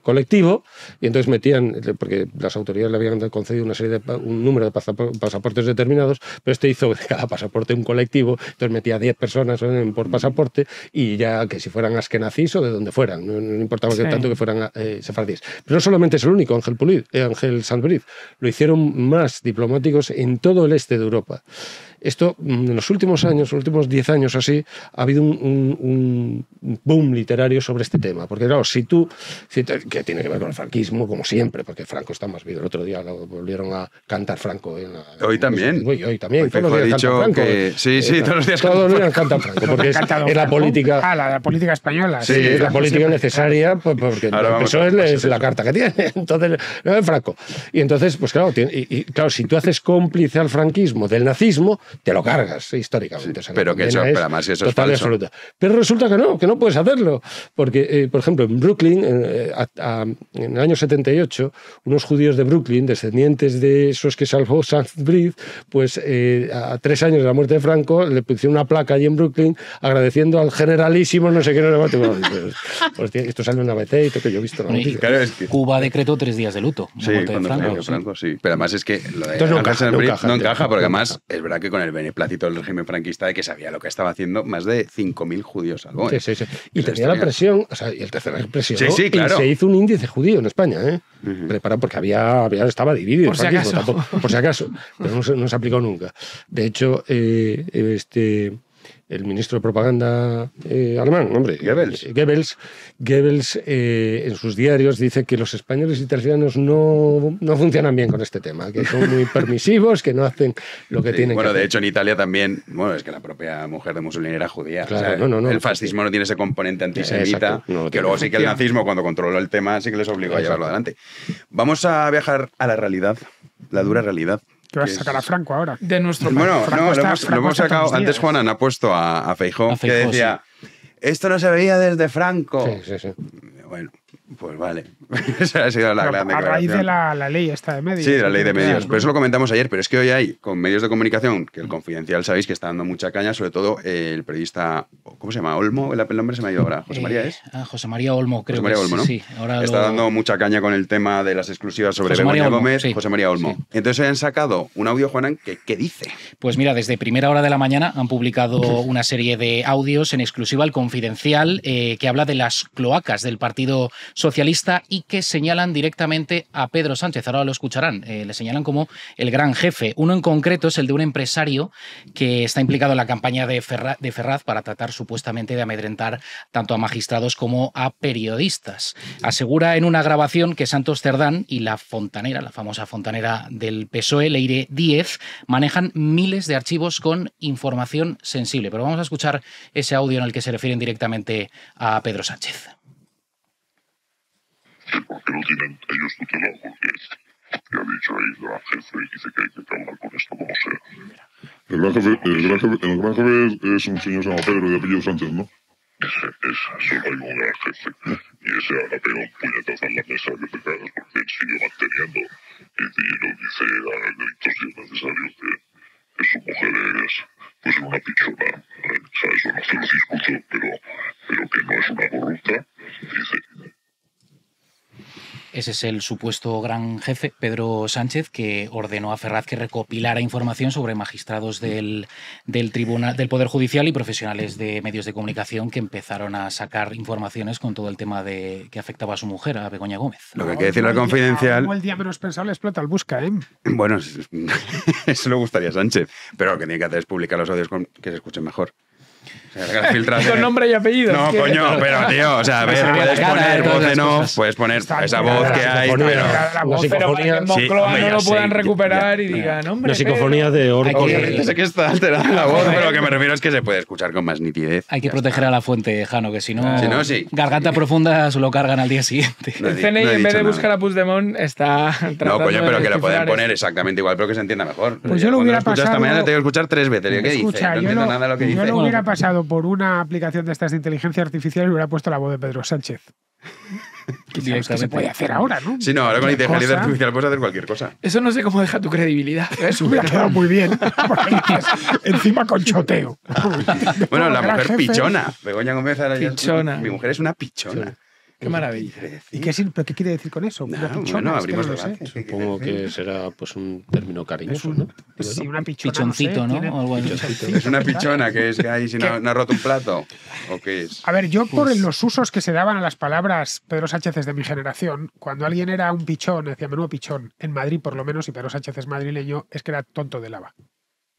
colectivo y entonces metían, porque las autoridades le habían concedido un número de pasaportes determinados, pero hizo de cada pasaporte un colectivo, entonces metía 10 personas por pasaporte y ya que si fueran askenazís o de donde fueran, no importaba tanto que fueran sefardíes. Pero no solamente es el único, Ángel Sanz Briz, lo hicieron más diplomáticos en todo el este de Europa. Esto, en los últimos años, los últimos 10 años así, ha habido un boom literario sobre este tema. Porque claro, que tiene que ver con el franquismo, como siempre, porque Franco está más vivo. El otro día lo volvieron a cantar Franco. Hoy también. Hoy también. Hoy Feijóo ha dicho Franco. Que... Sí, todos los días canta Franco. Porque es la política... la política española. Sí, es la política necesaria, porque eso es la carta que tiene. Entonces, Franco. Y entonces, pues claro, claro, si tú haces cómplice al franquismo del nazismo, te lo cargas históricamente. Sí, pero además eso es falso. Absoluta. Pero resulta que no puedes hacerlo. Porque, por ejemplo, en Brooklyn, en el año 78, unos judíos de Brooklyn, descendientes de esos que salvó Sanz Briz, pues a 3 años de la muerte de Franco, le pusieron una placa allí en Brooklyn agradeciendo al generalísimo, no sé qué, pues, esto sale en una ABC y todo que yo he visto. Claro, es que... Cuba decretó 3 días de luto. Sí, cuando Franco, sí. Pero además es que lo de no encaja, porque además es verdad que con el beneplácito del régimen franquista de que sabía lo que estaba haciendo, más de 5.000 judíos salvó. Sí. Y tenía la presión, y el tercer presión. Sí, claro. Y se hizo un índice judío en España, preparado porque estaba dividido. Por si acaso. Por si acaso. Pero no se aplicó nunca. De hecho, el ministro de propaganda alemán, Goebbels, en sus diarios dice que los españoles y italianos no funcionan bien con este tema, que son muy permisivos, que no hacen lo que tienen que hacer. Bueno, de hecho en Italia también, es que la propia mujer de Mussolini era judía. Claro, el fascismo no tiene ese componente antisemita, que luego sí que el nazismo, cuando controló el tema, sí que les obligó a llevarlo adelante. Vamos a viajar a la realidad, la dura realidad. ¿Qué vas a sacar a Franco ahora? De nuestro país. Bueno, lo hemos sacado. Antes Juan ha puesto a Feijóo, que decía, esto no se veía desde Franco. Sí. Bueno, pues vale. Esa ha sido la gran declaración. A raíz de la ley esta de medios. Sí, de la ley de medios. Pero eso lo comentamos ayer, pero es que hoy hay, con medios de comunicación, que el Confidencial sabéis que está dando mucha caña, sobre todo el periodista, ¿cómo se llama? ¿Olmo? El nombre se me ha ido ahora. ¿José María es? José María Olmo, creo. José María Olmo, ¿no? Sí, ahora está dando mucha caña con el tema de las exclusivas sobre Begoña Gómez, José María Olmo. Sí. Entonces han sacado un audio, Juanan, ¿qué dice? Pues mira, desde primera hora de la mañana han publicado una serie de audios en exclusiva al Confidencial que habla de las cloacas del Partido Socialista y que señalan directamente a Pedro Sánchez. Ahora lo escucharán. Le señalan como el gran jefe. Uno en concreto es el de un empresario que está implicado en la campaña de Ferraz para tratar supuestamente de amedrentar tanto a magistrados como a periodistas. Asegura en una grabación que Santos Cerdán y la fontanera, la famosa fontanera del PSOE, Leire Díez, manejan miles de archivos con información sensible. Pero vamos a escuchar ese audio en el que se refieren directamente a Pedro Sánchez. Porque lo tienen ellos tutelado, porque ya ha dicho ahí el gran jefe y dice que hay que acabar con esto como sea. El gran jefe es un señor llamado Pedro de apellido Sánchez, ¿no? Solo hay un gran jefe y ese ahora pega un puñetazo en la mesa que te cagas porque él sigue manteniendo y lo dice a gritos si es necesario que su mujer es pues una pichona, o sea, eso no se lo discuto, pero que no es una corrupta, dice. Ese es el supuesto gran jefe, Pedro Sánchez, que ordenó a Ferraz que recopilara información sobre magistrados del Tribunal, del Poder Judicial y profesionales de medios de comunicación que empezaron a sacar informaciones con todo el tema que afectaba a su mujer, a Begoña Gómez. Lo que hay que decirle al Confidencial... Como el día menos pensado le explota el busca, ¿eh? Bueno, eso le gustaría a Sánchez, pero lo que tiene que hacer es publicar los audios que se escuchen mejor. O sea, con nombre y apellido. No, coño, pero tío, o sea, a ver, puedes poner voz de no, puedes poner esa voz que hay, pero... Pero para que en Moncloa no lo puedan recuperar y digan, hombre... Una psicofonía de orco. Sé que está alterada la voz, pero lo que me refiero es que se puede escuchar con más nitidez. Hay que proteger a la fuente, Jano, que si no, sí. Garganta profunda se lo cargan al día siguiente. El CNI, en vez de buscar a Puigdemont, está tratando No, coño, pero de que lo pueden descifrar poner exactamente igual, pero que se entienda mejor. Pues yo lo hubiera pasado... Esta mañana tengo que escuchar 3 veces. ¿Qué dice? No entiendo nada de lo que dice. Yo lo hubiera pasado por una aplicación de estas de inteligencia artificial y hubiera puesto la voz de Pedro Sánchez. Que se puede hacer ahora, ¿no? Sí, no, ahora con inteligencia artificial puedes hacer cualquier cosa. Eso no sé cómo deja tu credibilidad. Eso hubiera quedado muy bien. Porque encima con choteo. Bueno, la mujer pichona. Begoña Gómez ahora pichona. Mi mujer es una pichona. Qué maravilla. ¿Y qué quiere decir con eso? Una pichona, bueno, abrimos debate. Supongo que será pues un término cariñoso, ¿no? Sí, una pichona. Pichoncito, ¿no? O algo así. ¿Es una pichona que es que ahí si no ha roto un plato? ¿O qué es? A ver, yo por los usos que se daban a las palabras, Pedro Sánchez es de mi generación, cuando alguien era un pichón, decía menudo pichón, en Madrid por lo menos, y Pedro Sánchez es madrileño, es que era tonto de lava.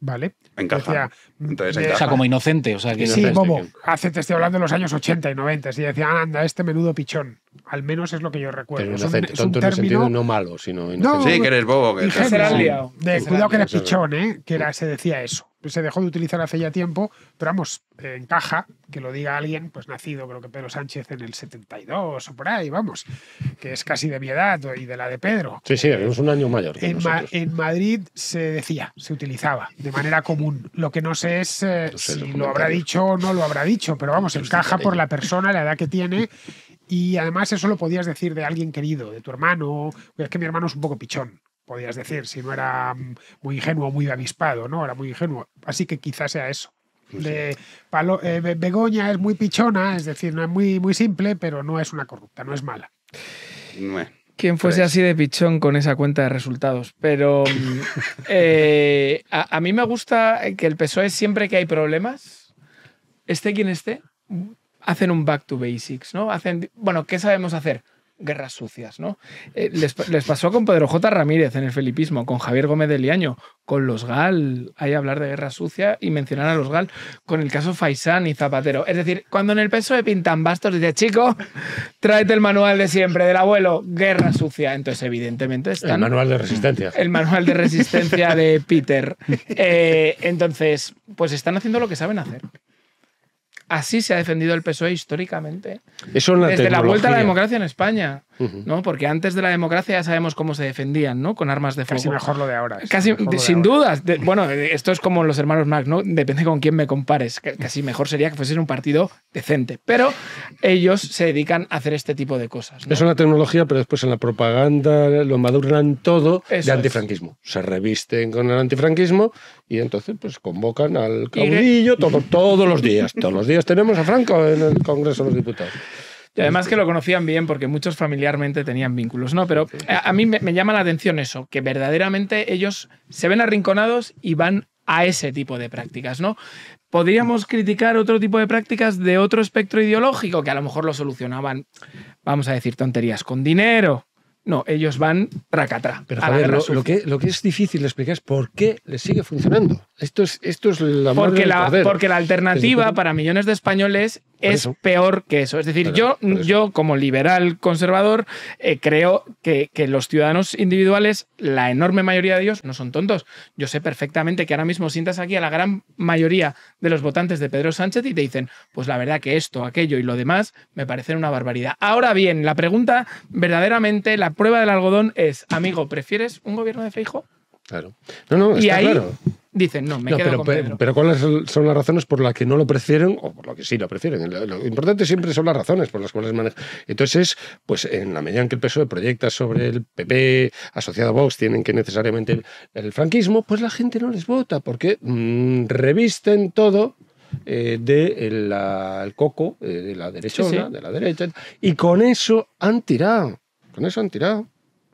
¿Vale? Encaja. Entonces o sea, como inocente. O sea, que sí, bobo. Te estoy hablando de los años 80 y 90. Y decían, anda, este menudo pichón. Al menos es lo que yo recuerdo. Pero inocente, tonto en el sentido no malo, sino inocente. No, sí, que eres bobo. Que serás liado. Cuidado que eres pichón, ¿eh? Se decía eso. Se dejó de utilizar hace ya tiempo, pero vamos, encaja que lo diga alguien, pues nacido, creo que Pedro Sánchez en el 72 o por ahí, vamos, que es casi de mi edad y de la de Pedro. Sí, es un año mayor. En Madrid se utilizaba de manera común. Lo que no sé es si lo habrá dicho o no lo habrá dicho, pero vamos, encaja por la persona, la edad que tiene. Y además eso lo podías decir de alguien querido, de tu hermano. Es que mi hermano es un poco pichón, podías decir, si no era muy ingenuo o muy avispado, ¿no? Era muy ingenuo. Así que quizás sea eso. Begoña es muy pichona, es decir, no es muy simple, pero no es una corrupta, no es mala. Quien fuese así de pichón con esa cuenta de resultados. Pero a mí me gusta que el PSOE, siempre que hay problemas, esté quien esté, hacen un back to basics, ¿no? Bueno, ¿qué sabemos hacer? Guerras sucias, ¿no? Les pasó con Pedro J. Ramírez en el felipismo, con Javier Gómez de Liaño, con los GAL, hay hablar de guerra sucia y mencionar a los GAL, con el caso Faisán y Zapatero. Es decir, cuando en el PSOE pintan bastos, dice, chico, tráete el manual de siempre del abuelo, guerra sucia. Entonces, evidentemente están... El manual de resistencia. El manual de resistencia de Peter. Entonces, pues están haciendo lo que saben hacer. Así se ha defendido el PSOE históricamente. Eso en la desde tecnología. La vuelta a la democracia en España, ¿no? Porque antes de la democracia ya sabemos cómo se defendían, ¿no? Con armas de fuego. Casi mejor lo de ahora. Casi, sin dudas. Bueno, esto es como los hermanos Marx, ¿no? Depende con quién me compares. Casi mejor sería que fuese un partido decente. Pero ellos se dedican a hacer este tipo de cosas, ¿no? Es una tecnología, pero después en la propaganda lo maduran todo Eso de antifranquismo. Se revisten con el antifranquismo y entonces pues convocan al caudillo todos los días. Todos los días tenemos a Franco en el Congreso de los Diputados. Y además que lo conocían bien porque muchos familiarmente tenían vínculos, ¿no? Pero a mí me llama la atención eso, que verdaderamente ellos se ven arrinconados y van a ese tipo de prácticas, ¿no? Podríamos criticar otro tipo de prácticas de otro espectro ideológico que a lo mejor lo solucionaban, vamos a decir tonterías, con dinero. No, ellos van tracatrá. Pero Javier, lo que es difícil de explicar es por qué les sigue funcionando. Esto es la porque la alternativa para millones de españoles es peor que eso. Es decir, yo como liberal conservador creo que los ciudadanos individuales, la enorme mayoría de ellos, no son tontos. Yo sé perfectamente que ahora mismo sientas aquí a la gran mayoría de los votantes de Pedro Sánchez y te dicen, pues la verdad que esto, aquello y lo demás me parecen una barbaridad. Ahora bien, la pregunta verdaderamente, la prueba del algodón es, amigo, ¿prefieres un gobierno de Feijóo? Claro. No, está ahí claro. Dicen, no, me quedo con Pedro. Pero ¿cuáles son las razones por las que no lo prefieren o por las que sí lo prefieren? Lo importante siempre son las razones por las cuales manejan. Entonces, pues en la medida en que el PSOE proyecta sobre el PP asociado a Vox, tienen que necesariamente el franquismo, pues la gente no les vota porque revisten todo el coco de la derechona, de la derecha, y con eso han tirado. Con eso han tirado.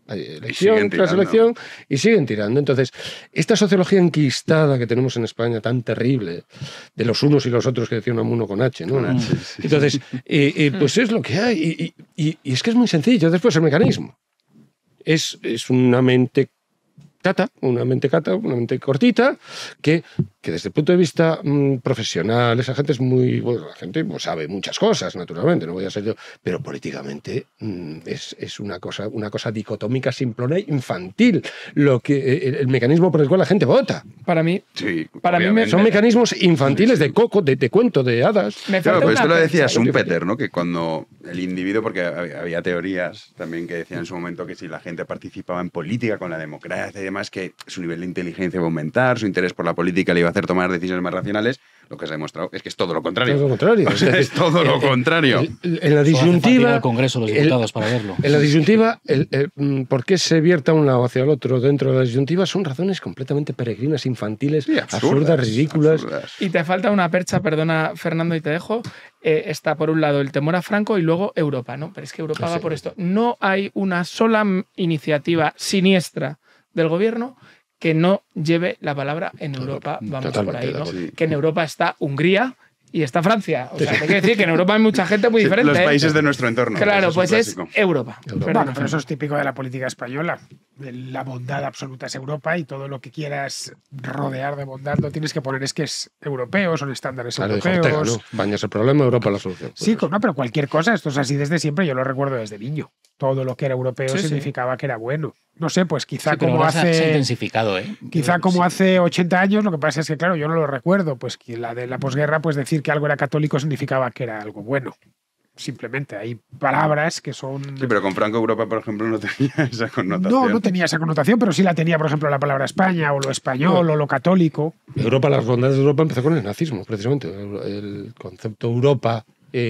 Hay elección tras elección y siguen tirando. Entonces, esta sociología enquistada que tenemos en España, tan terrible, de los unos y los otros que decía Unamuno con H, ¿no? Entonces, pues es lo que hay. Y es que es muy sencillo. Después, el mecanismo. Es una mente una mente cortita, que desde el punto de vista profesional, esa gente es muy... Bueno, la gente pues, sabe muchas cosas, naturalmente, no voy a ser yo, pero políticamente es una cosa dicotómica, simplona, infantil, el mecanismo por el cual la gente vota. Para mí, son mecanismos infantiles de coco, de cuento, de hadas. Claro, pues esto lo decía Schumpeter, ¿no? Que cuando el individuo, porque había teorías también que decían en su momento que si la gente participaba en política con la democracia y demás, que su nivel de inteligencia iba a aumentar, su interés por la política le iba a hacer tomar decisiones más racionales. Lo que se ha demostrado es que es todo lo contrario. Todo lo contrario. O sea, es todo lo contrario. En la disyuntiva... al Congreso, los diputados, para verlo. En la disyuntiva, ¿por qué se vierte a un lado hacia el otro dentro de la disyuntiva? Son razones completamente peregrinas, infantiles, absurdas, ridículas. Y te falta una percha, perdona, Fernando, y te dejo. Está por un lado el temor a Franco y luego Europa, ¿no? Pero es que Europa va por esto. No hay una sola iniciativa siniestra del gobierno que no lleve la palabra en Europa. Vamos por ahí, ¿no? Sí. Que en Europa está Hungría y está Francia. O sea, te quiero decir que en Europa hay mucha gente muy diferente. Los países de nuestro entorno. Claro, pues es Europa. Bueno, pero eso es típico de la política española. La bondad absoluta es Europa y todo lo que quieras rodear de bondad lo tienes que poner es que es europeo, son estándares europeos. Ortega, ¿no? España es el problema, Europa la solución. Sí, no, pero cualquier cosa, esto es así desde siempre, yo lo recuerdo desde niño. Todo lo que era europeo significaba que era bueno. No sé, pues quizá como hace... Se ha intensificado, Quizá como hace 80 años, lo que pasa es que, claro, yo no lo recuerdo, pues que la de la posguerra, pues decir que algo era católico significaba que era algo bueno. Simplemente hay palabras que son... Sí, pero con Franco Europa, por ejemplo, no tenía esa connotación. No tenía esa connotación, pero sí la tenía, por ejemplo, la palabra España, o lo español, o lo católico. Europa, las bondades de Europa empezó con el nazismo, precisamente. El concepto Europa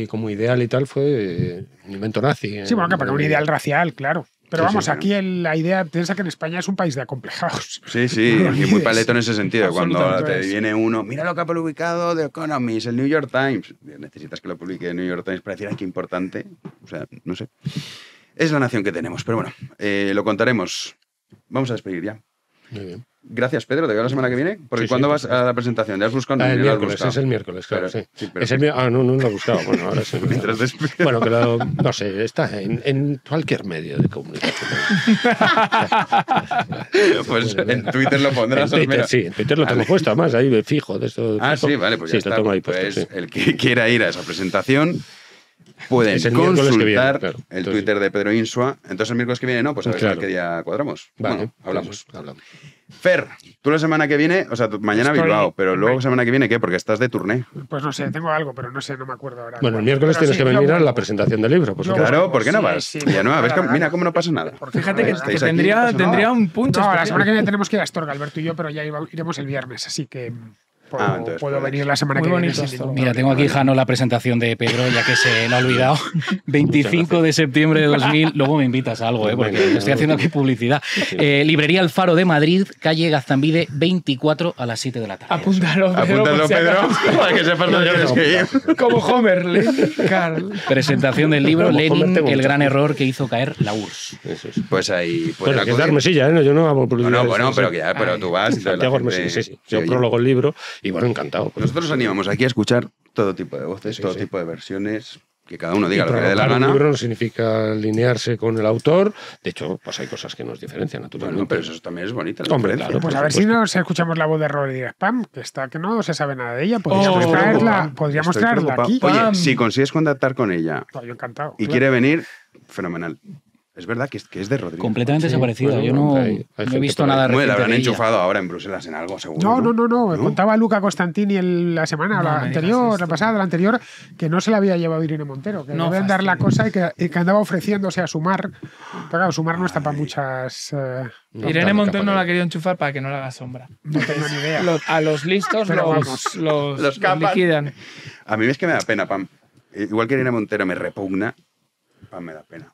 como ideal y tal fue un invento nazi. Sí, bueno, que para un ideal racial, claro. Pero vamos, aquí la idea, piensa que en España es un país de acomplejados. Sí, y muy paleto en ese sentido. Cuando te viene uno, mira lo que ha publicado The Economist, el New York Times. Necesitas que lo publique el New York Times para decir, ay, qué importante. O sea, no sé. Es la nación que tenemos, pero bueno, lo contaremos. Vamos a despedir ya. Muy bien. Gracias, Pedro. ¿Te veo la semana que viene? Porque ¿cuándo vas a la presentación? ¿Ya has buscado? El miércoles, es el miércoles, claro. Pero, no lo he buscado. Bueno, ahora sí. Bueno, que no sé, está en cualquier medio de comunicación. Pues en Twitter lo pondrás. En Twitter lo tengo puesto, además, ahí fijo. De esto, sí, vale, pues ya está. Lo tengo ahí puesto, pues el que quiera ir a esa presentación pueden consultar el Twitter de Pedro Insua. Entonces el miércoles que viene, pues a ver qué día cuadramos. Vale, bueno, hablamos. Fer, tú la semana que viene, o sea, mañana Bilbao, pero luego semana que viene, ¿qué? Porque estás de turné. Pues no sé, tengo algo, pero no me acuerdo ahora. Bueno, el miércoles tienes que venir a la presentación del libro. Claro, ¿por qué no vas? Mira cómo no pasa nada. Fíjate que tendría un punto. No, la semana que viene tenemos que ir a Astorga, Alberto y yo, pero ya iremos el viernes, así que... Puedo venir la semana que viene. Mira, tengo aquí, Jano, la presentación de Pedro, ya que se lo ha olvidado. 25 de septiembre de 2000. Luego me invitas a algo, porque estoy haciendo aquí publicidad. Librería El Faro de Madrid, calle Gaztambide, 24 a las 7 de la tarde. Apúntalo, Pedro, para que sepas dónde tienes que ir. Como Homer, Carl. Presentación del libro Lenin, el gran error que hizo caer la URSS. Pues ahí... Bueno, que es dar mesilla, ¿eh? Yo no hago publicidad. Bueno, pero tú vas... Sí. Yo prólogo el libro. Y bueno, encantado. Nosotros animamos aquí a escuchar todo tipo de voces, todo tipo de versiones, que cada uno diga lo que le dé la gana. El libro no significa alinearse con el autor. De hecho, pues hay cosas que nos diferencian, naturalmente. Bueno, pero eso también es bonito. Hombre, claro. Pues a ver si nos escuchamos la voz de Rodríguez Pam, que no se sabe nada de ella. Podríamos traerla aquí. Oye, si consigues contactar con ella yo encantado, y quiere venir, fenomenal. Es verdad que es de Rodríguez. Completamente desaparecida. Yo no he visto nada reciente. La habrán enchufado ahora en Bruselas en algo, seguro. No. Contaba Luca Costantini la semana, la anterior, la pasada, la anterior, que no se la había llevado Irene Montero, que no deben dar la cosa y que andaba ofreciéndose a Sumar. Pero claro, Sumar no está para muchas... Irene Montero no la ha querido enchufar para que no le haga sombra. No tengo ni idea. A los listos los liquidan. A mí es que me da pena, Pam. Igual que Irene Montero me repugna, Pam me da pena.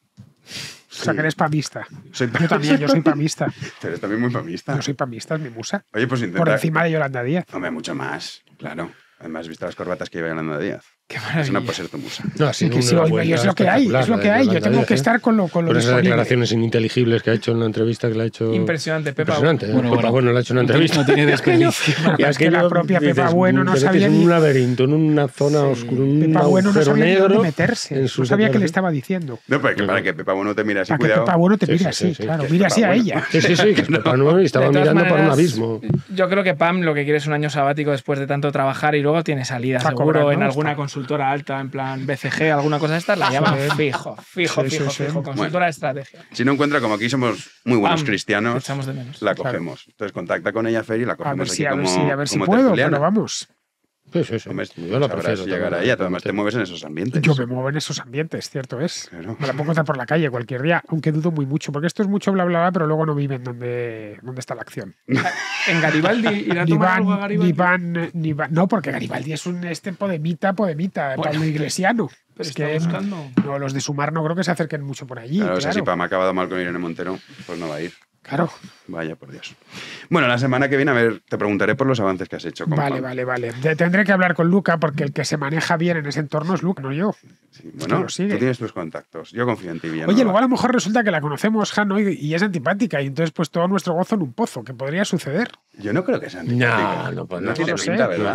O sea, que eres pamista. Yo también, yo soy pamista. Tú eres también muy pamista. Yo soy pamista, es mi musa. Oye, pues intenta... Por encima de Yolanda Díaz. Hombre, mucho más, claro. Además, ¿has visto las corbatas que lleva Yolanda Díaz? Qué Es maravilla. una poser tu musa. No, ha sido Que sí, una oye, vuelta es lo que hay, es lo que hay. Yo tengo que estar con lo Con esas disponible. declaraciones ininteligibles que ha hecho en la entrevista que le ha hecho. Impresionante, Pepa. Impresionante. Bueno, Pepa bueno. Bueno le ha hecho una entrevista. No tiene desperdicio. Pero es que la propia Pepa Bueno no te sabía metes en ni... un laberinto, en una zona oscura, un Pepa Bueno no agujero sabía ni negro. dónde meterse. en No su sabía qué le declaración. estaba diciendo. No, pero que para que Pepa Bueno te mire así, Para que cuidado. Pepa Bueno te Sí, mire sí, así, sí, sí. claro. Que Mira es así Pepa a Bueno. ella. Sí, que es Pepa Bueno y estaba De todas mirando para un maneras, abismo. Yo creo que Pam lo que quiere es un año sabático después de tanto trabajar y luego tiene salida Está seguro cobrando, en alguna está. consultora alta, en plan BCG, alguna cosa de estas, la llama fijo, Sí, sí. consultora de estrategia. Si no encuentra, como aquí somos muy buenos Pam, cristianos, echamos de menos. la cogemos. Entonces contacta con ella, Fer, y la A cogemos ver aquí si, como, a ver si como puedo, tertuliana. pero vamos. Sí. Hombre, Yo la sabrás prefiero. llegar a también. ella, además te mueves en esos ambientes. Yo me muevo en esos ambientes, cierto es. Claro. Me la puedo encontrar por la calle cualquier día, aunque dudo muy mucho, porque esto es mucho bla bla bla, pero luego no viven donde está la acción. En Garibaldi, ir a Ni tomar van, algo a Garibaldi. ni van. No, porque Garibaldi es un podemita, Pablo Iglesiano. Pero Es está que buscando. no, los de Sumar no creo que se acerquen mucho por allí. Claro, o sea, si claro. Pam ha acabado mal con Irene Montero, pues no va a ir. Claro. Vaya, por Dios. Bueno, la semana que viene, a ver, te preguntaré por los avances que has hecho con Vale. Pam. Tendré que hablar con Luca, porque el que se maneja bien en ese entorno es Luca, no yo. Sí, bueno, lo sigue. tú tienes tus contactos. Yo confío en ti, bien. Oye, luego a lo mejor resulta que la conocemos, Jano, y es antipática, y entonces pues todo nuestro gozo en un pozo, que podría suceder. Yo no creo que sea antipática. No, pues no no tiene lo sé. pinta, ¿verdad?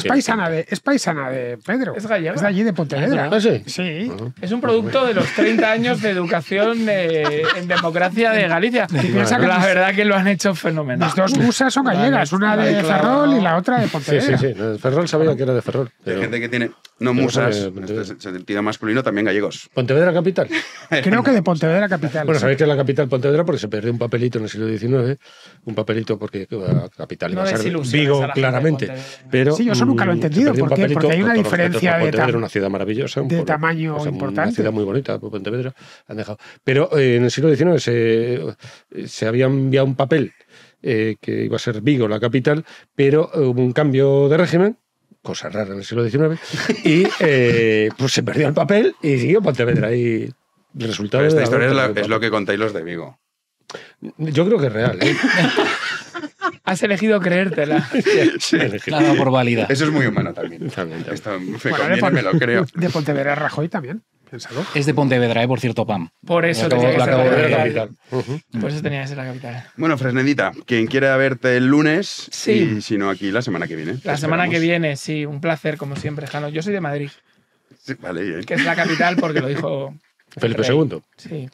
Es paisana de Pedro. Es gallega. Es de allí, de Pontevedra. ¿Ah, sí? Sí. Es un producto de los 30 años de educación en democracia de Galicia. piensa que La mis- verdad que lo han hecho fenomenal. Mis dos musas son gallegas, una de Vale, claro. Ferrol y la otra de Sí. Pontevedra. De Ferrol sabía que era de Ferrol. Hay Pero gente que tiene, no pero musas, sabe en Pontevedra. este sentido masculino, también gallegos. ¿Pontevedra capital? Creo que de Pontevedra capital. Bueno, sí. sabéis que es la capital Pontevedra porque se perdió un papelito en el siglo XIX, un papelito porque la capital No iba a ser desilusiones Vigo, a la gente de claramente. Pontevedra. Pero, Sí, yo eso nunca lo he se entendido. perdió un ¿Por qué? papelito, Porque hay una con todo respeto diferencia a de Pontevedra, una ciudad maravillosa. de tamaño Una importante. ciudad muy bonita, Pontevedra, han dejado. Pero en el siglo XIX se había enviado un papel que iba a ser Vigo, la capital, pero hubo un cambio de régimen, cosa rara en el siglo XIX, y pues se perdió el papel y siguió Pontevedra. Y el resultado Pero esta de historia haber es, perdido el es lo que contáis los de Vigo. papel. Yo creo que es real. Has elegido creértela. La ha dado por válida. Eso es muy humano también. También. Esto me Bueno, conviene, me lo creo. De Pontevedra Rajoy también. Piénsalo. Es de Pontevedra, por cierto, Pam. Por eso Lo acabo- tenía que lo ser acabo la de ver. capital. Ujú. Por eso tenía que ser la capital. Bueno, Fresnedita, quien quiera verte el lunes, Sí. y si no aquí la semana que viene. La semana que viene, sí, un placer como siempre, Jano. Yo soy de Madrid, Sí, vale, bien. que es la capital porque lo dijo Felipe el rey. II. Sí.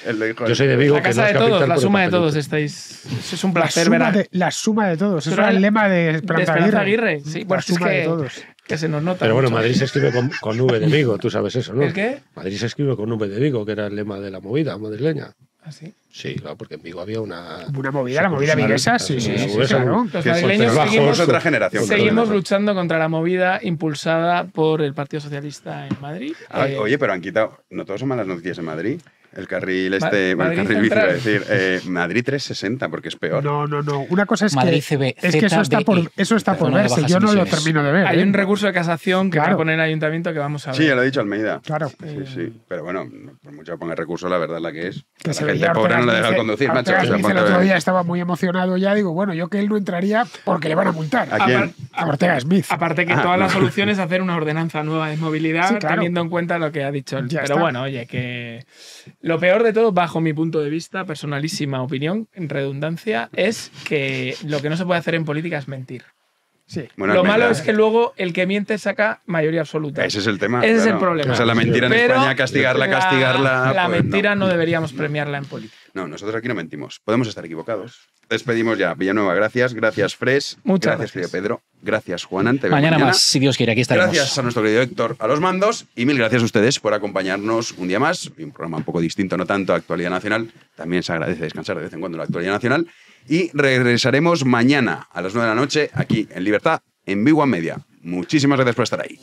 Él lo dijo Yo soy de Vigo, La que no casa es de capital, todos, la pero suma de papelito. todos estáis. Es un placer ver a La suma de todos. Eso Pero era el el- lema de de Esperanza Esperanza Aguirre. Aguirre. Sí, La bueno, es suma de que, todos. que se nos nota. Pero bueno, mucho. Madrid se escribe con V de Vigo, tú sabes eso, ¿no? ¿El qué? Madrid se escribe con V de Vigo, que era el lema de la movida madrileña. ¿Ah, sí? Sí, claro, porque en Vigo había una... Una movida, la movida viguesa, sí, sí, sí, claro. Los Que es madrileños bajo, seguimos, es otra generación. seguimos perdona. luchando contra la movida impulsada por el Partido Socialista en Madrid. Ay, oye, pero han quitado, no todos son malas noticias en Madrid. El carril bueno, Madrid el carril bici, iba a Central. decir. Madrid 360, porque es peor. No. Una cosa es Madrid que, CB, es que eso está por Zona de verse. bajas Yo no lo emisiones. termino de ver. Hay ¿eh? un recurso de casación que va Claro. a poner el ayuntamiento que vamos a ver. Sí, ya lo ha dicho Almeida. Claro. Sí, sí. Pero bueno, por mucho que ponga recurso, la verdad es la que es. Que A se la veía gente pobre no le dejan Ortega conducir, Smith, macho. Ortega O sea, Smith el ponte a otro ver. día estaba muy emocionado ya. Digo, bueno, yo que él no entraría porque le van a multar. ¿A quién? A Ortega Smith. Aparte que Ah, toda no. la solución es hacer una ordenanza nueva de movilidad Sí, claro. teniendo en cuenta lo que ha dicho él. Ya Pero está. bueno, oye, que lo peor de todo, bajo mi punto de vista, personalísima opinión, en redundancia, es que lo que no se puede hacer en política es mentir. Sí. Bueno, Lo Almeida, malo es que luego el que miente saca mayoría absoluta. Ese es el tema. Ese es el claro. problema. O sea, la mentira en Pero España, castigarla. La pues mentira no deberíamos premiarla en política. No, nosotros aquí no mentimos. Podemos estar equivocados. Despedimos ya. Villanueva, gracias. Gracias, Fres. Muchas gracias. gracias. Querido Pedro. Gracias, Juanan. Te veo Mañana más, si Dios quiere, aquí estaremos. Gracias a nuestro querido Héctor a los mandos y mil gracias a ustedes por acompañarnos un día más. Y un programa un poco distinto, no tanto a Actualidad Nacional. También se agradece descansar de vez en cuando la Actualidad Nacional. Y regresaremos mañana a las 9 de la noche aquí en Libertad, en Big One Media. Muchísimas gracias por estar ahí.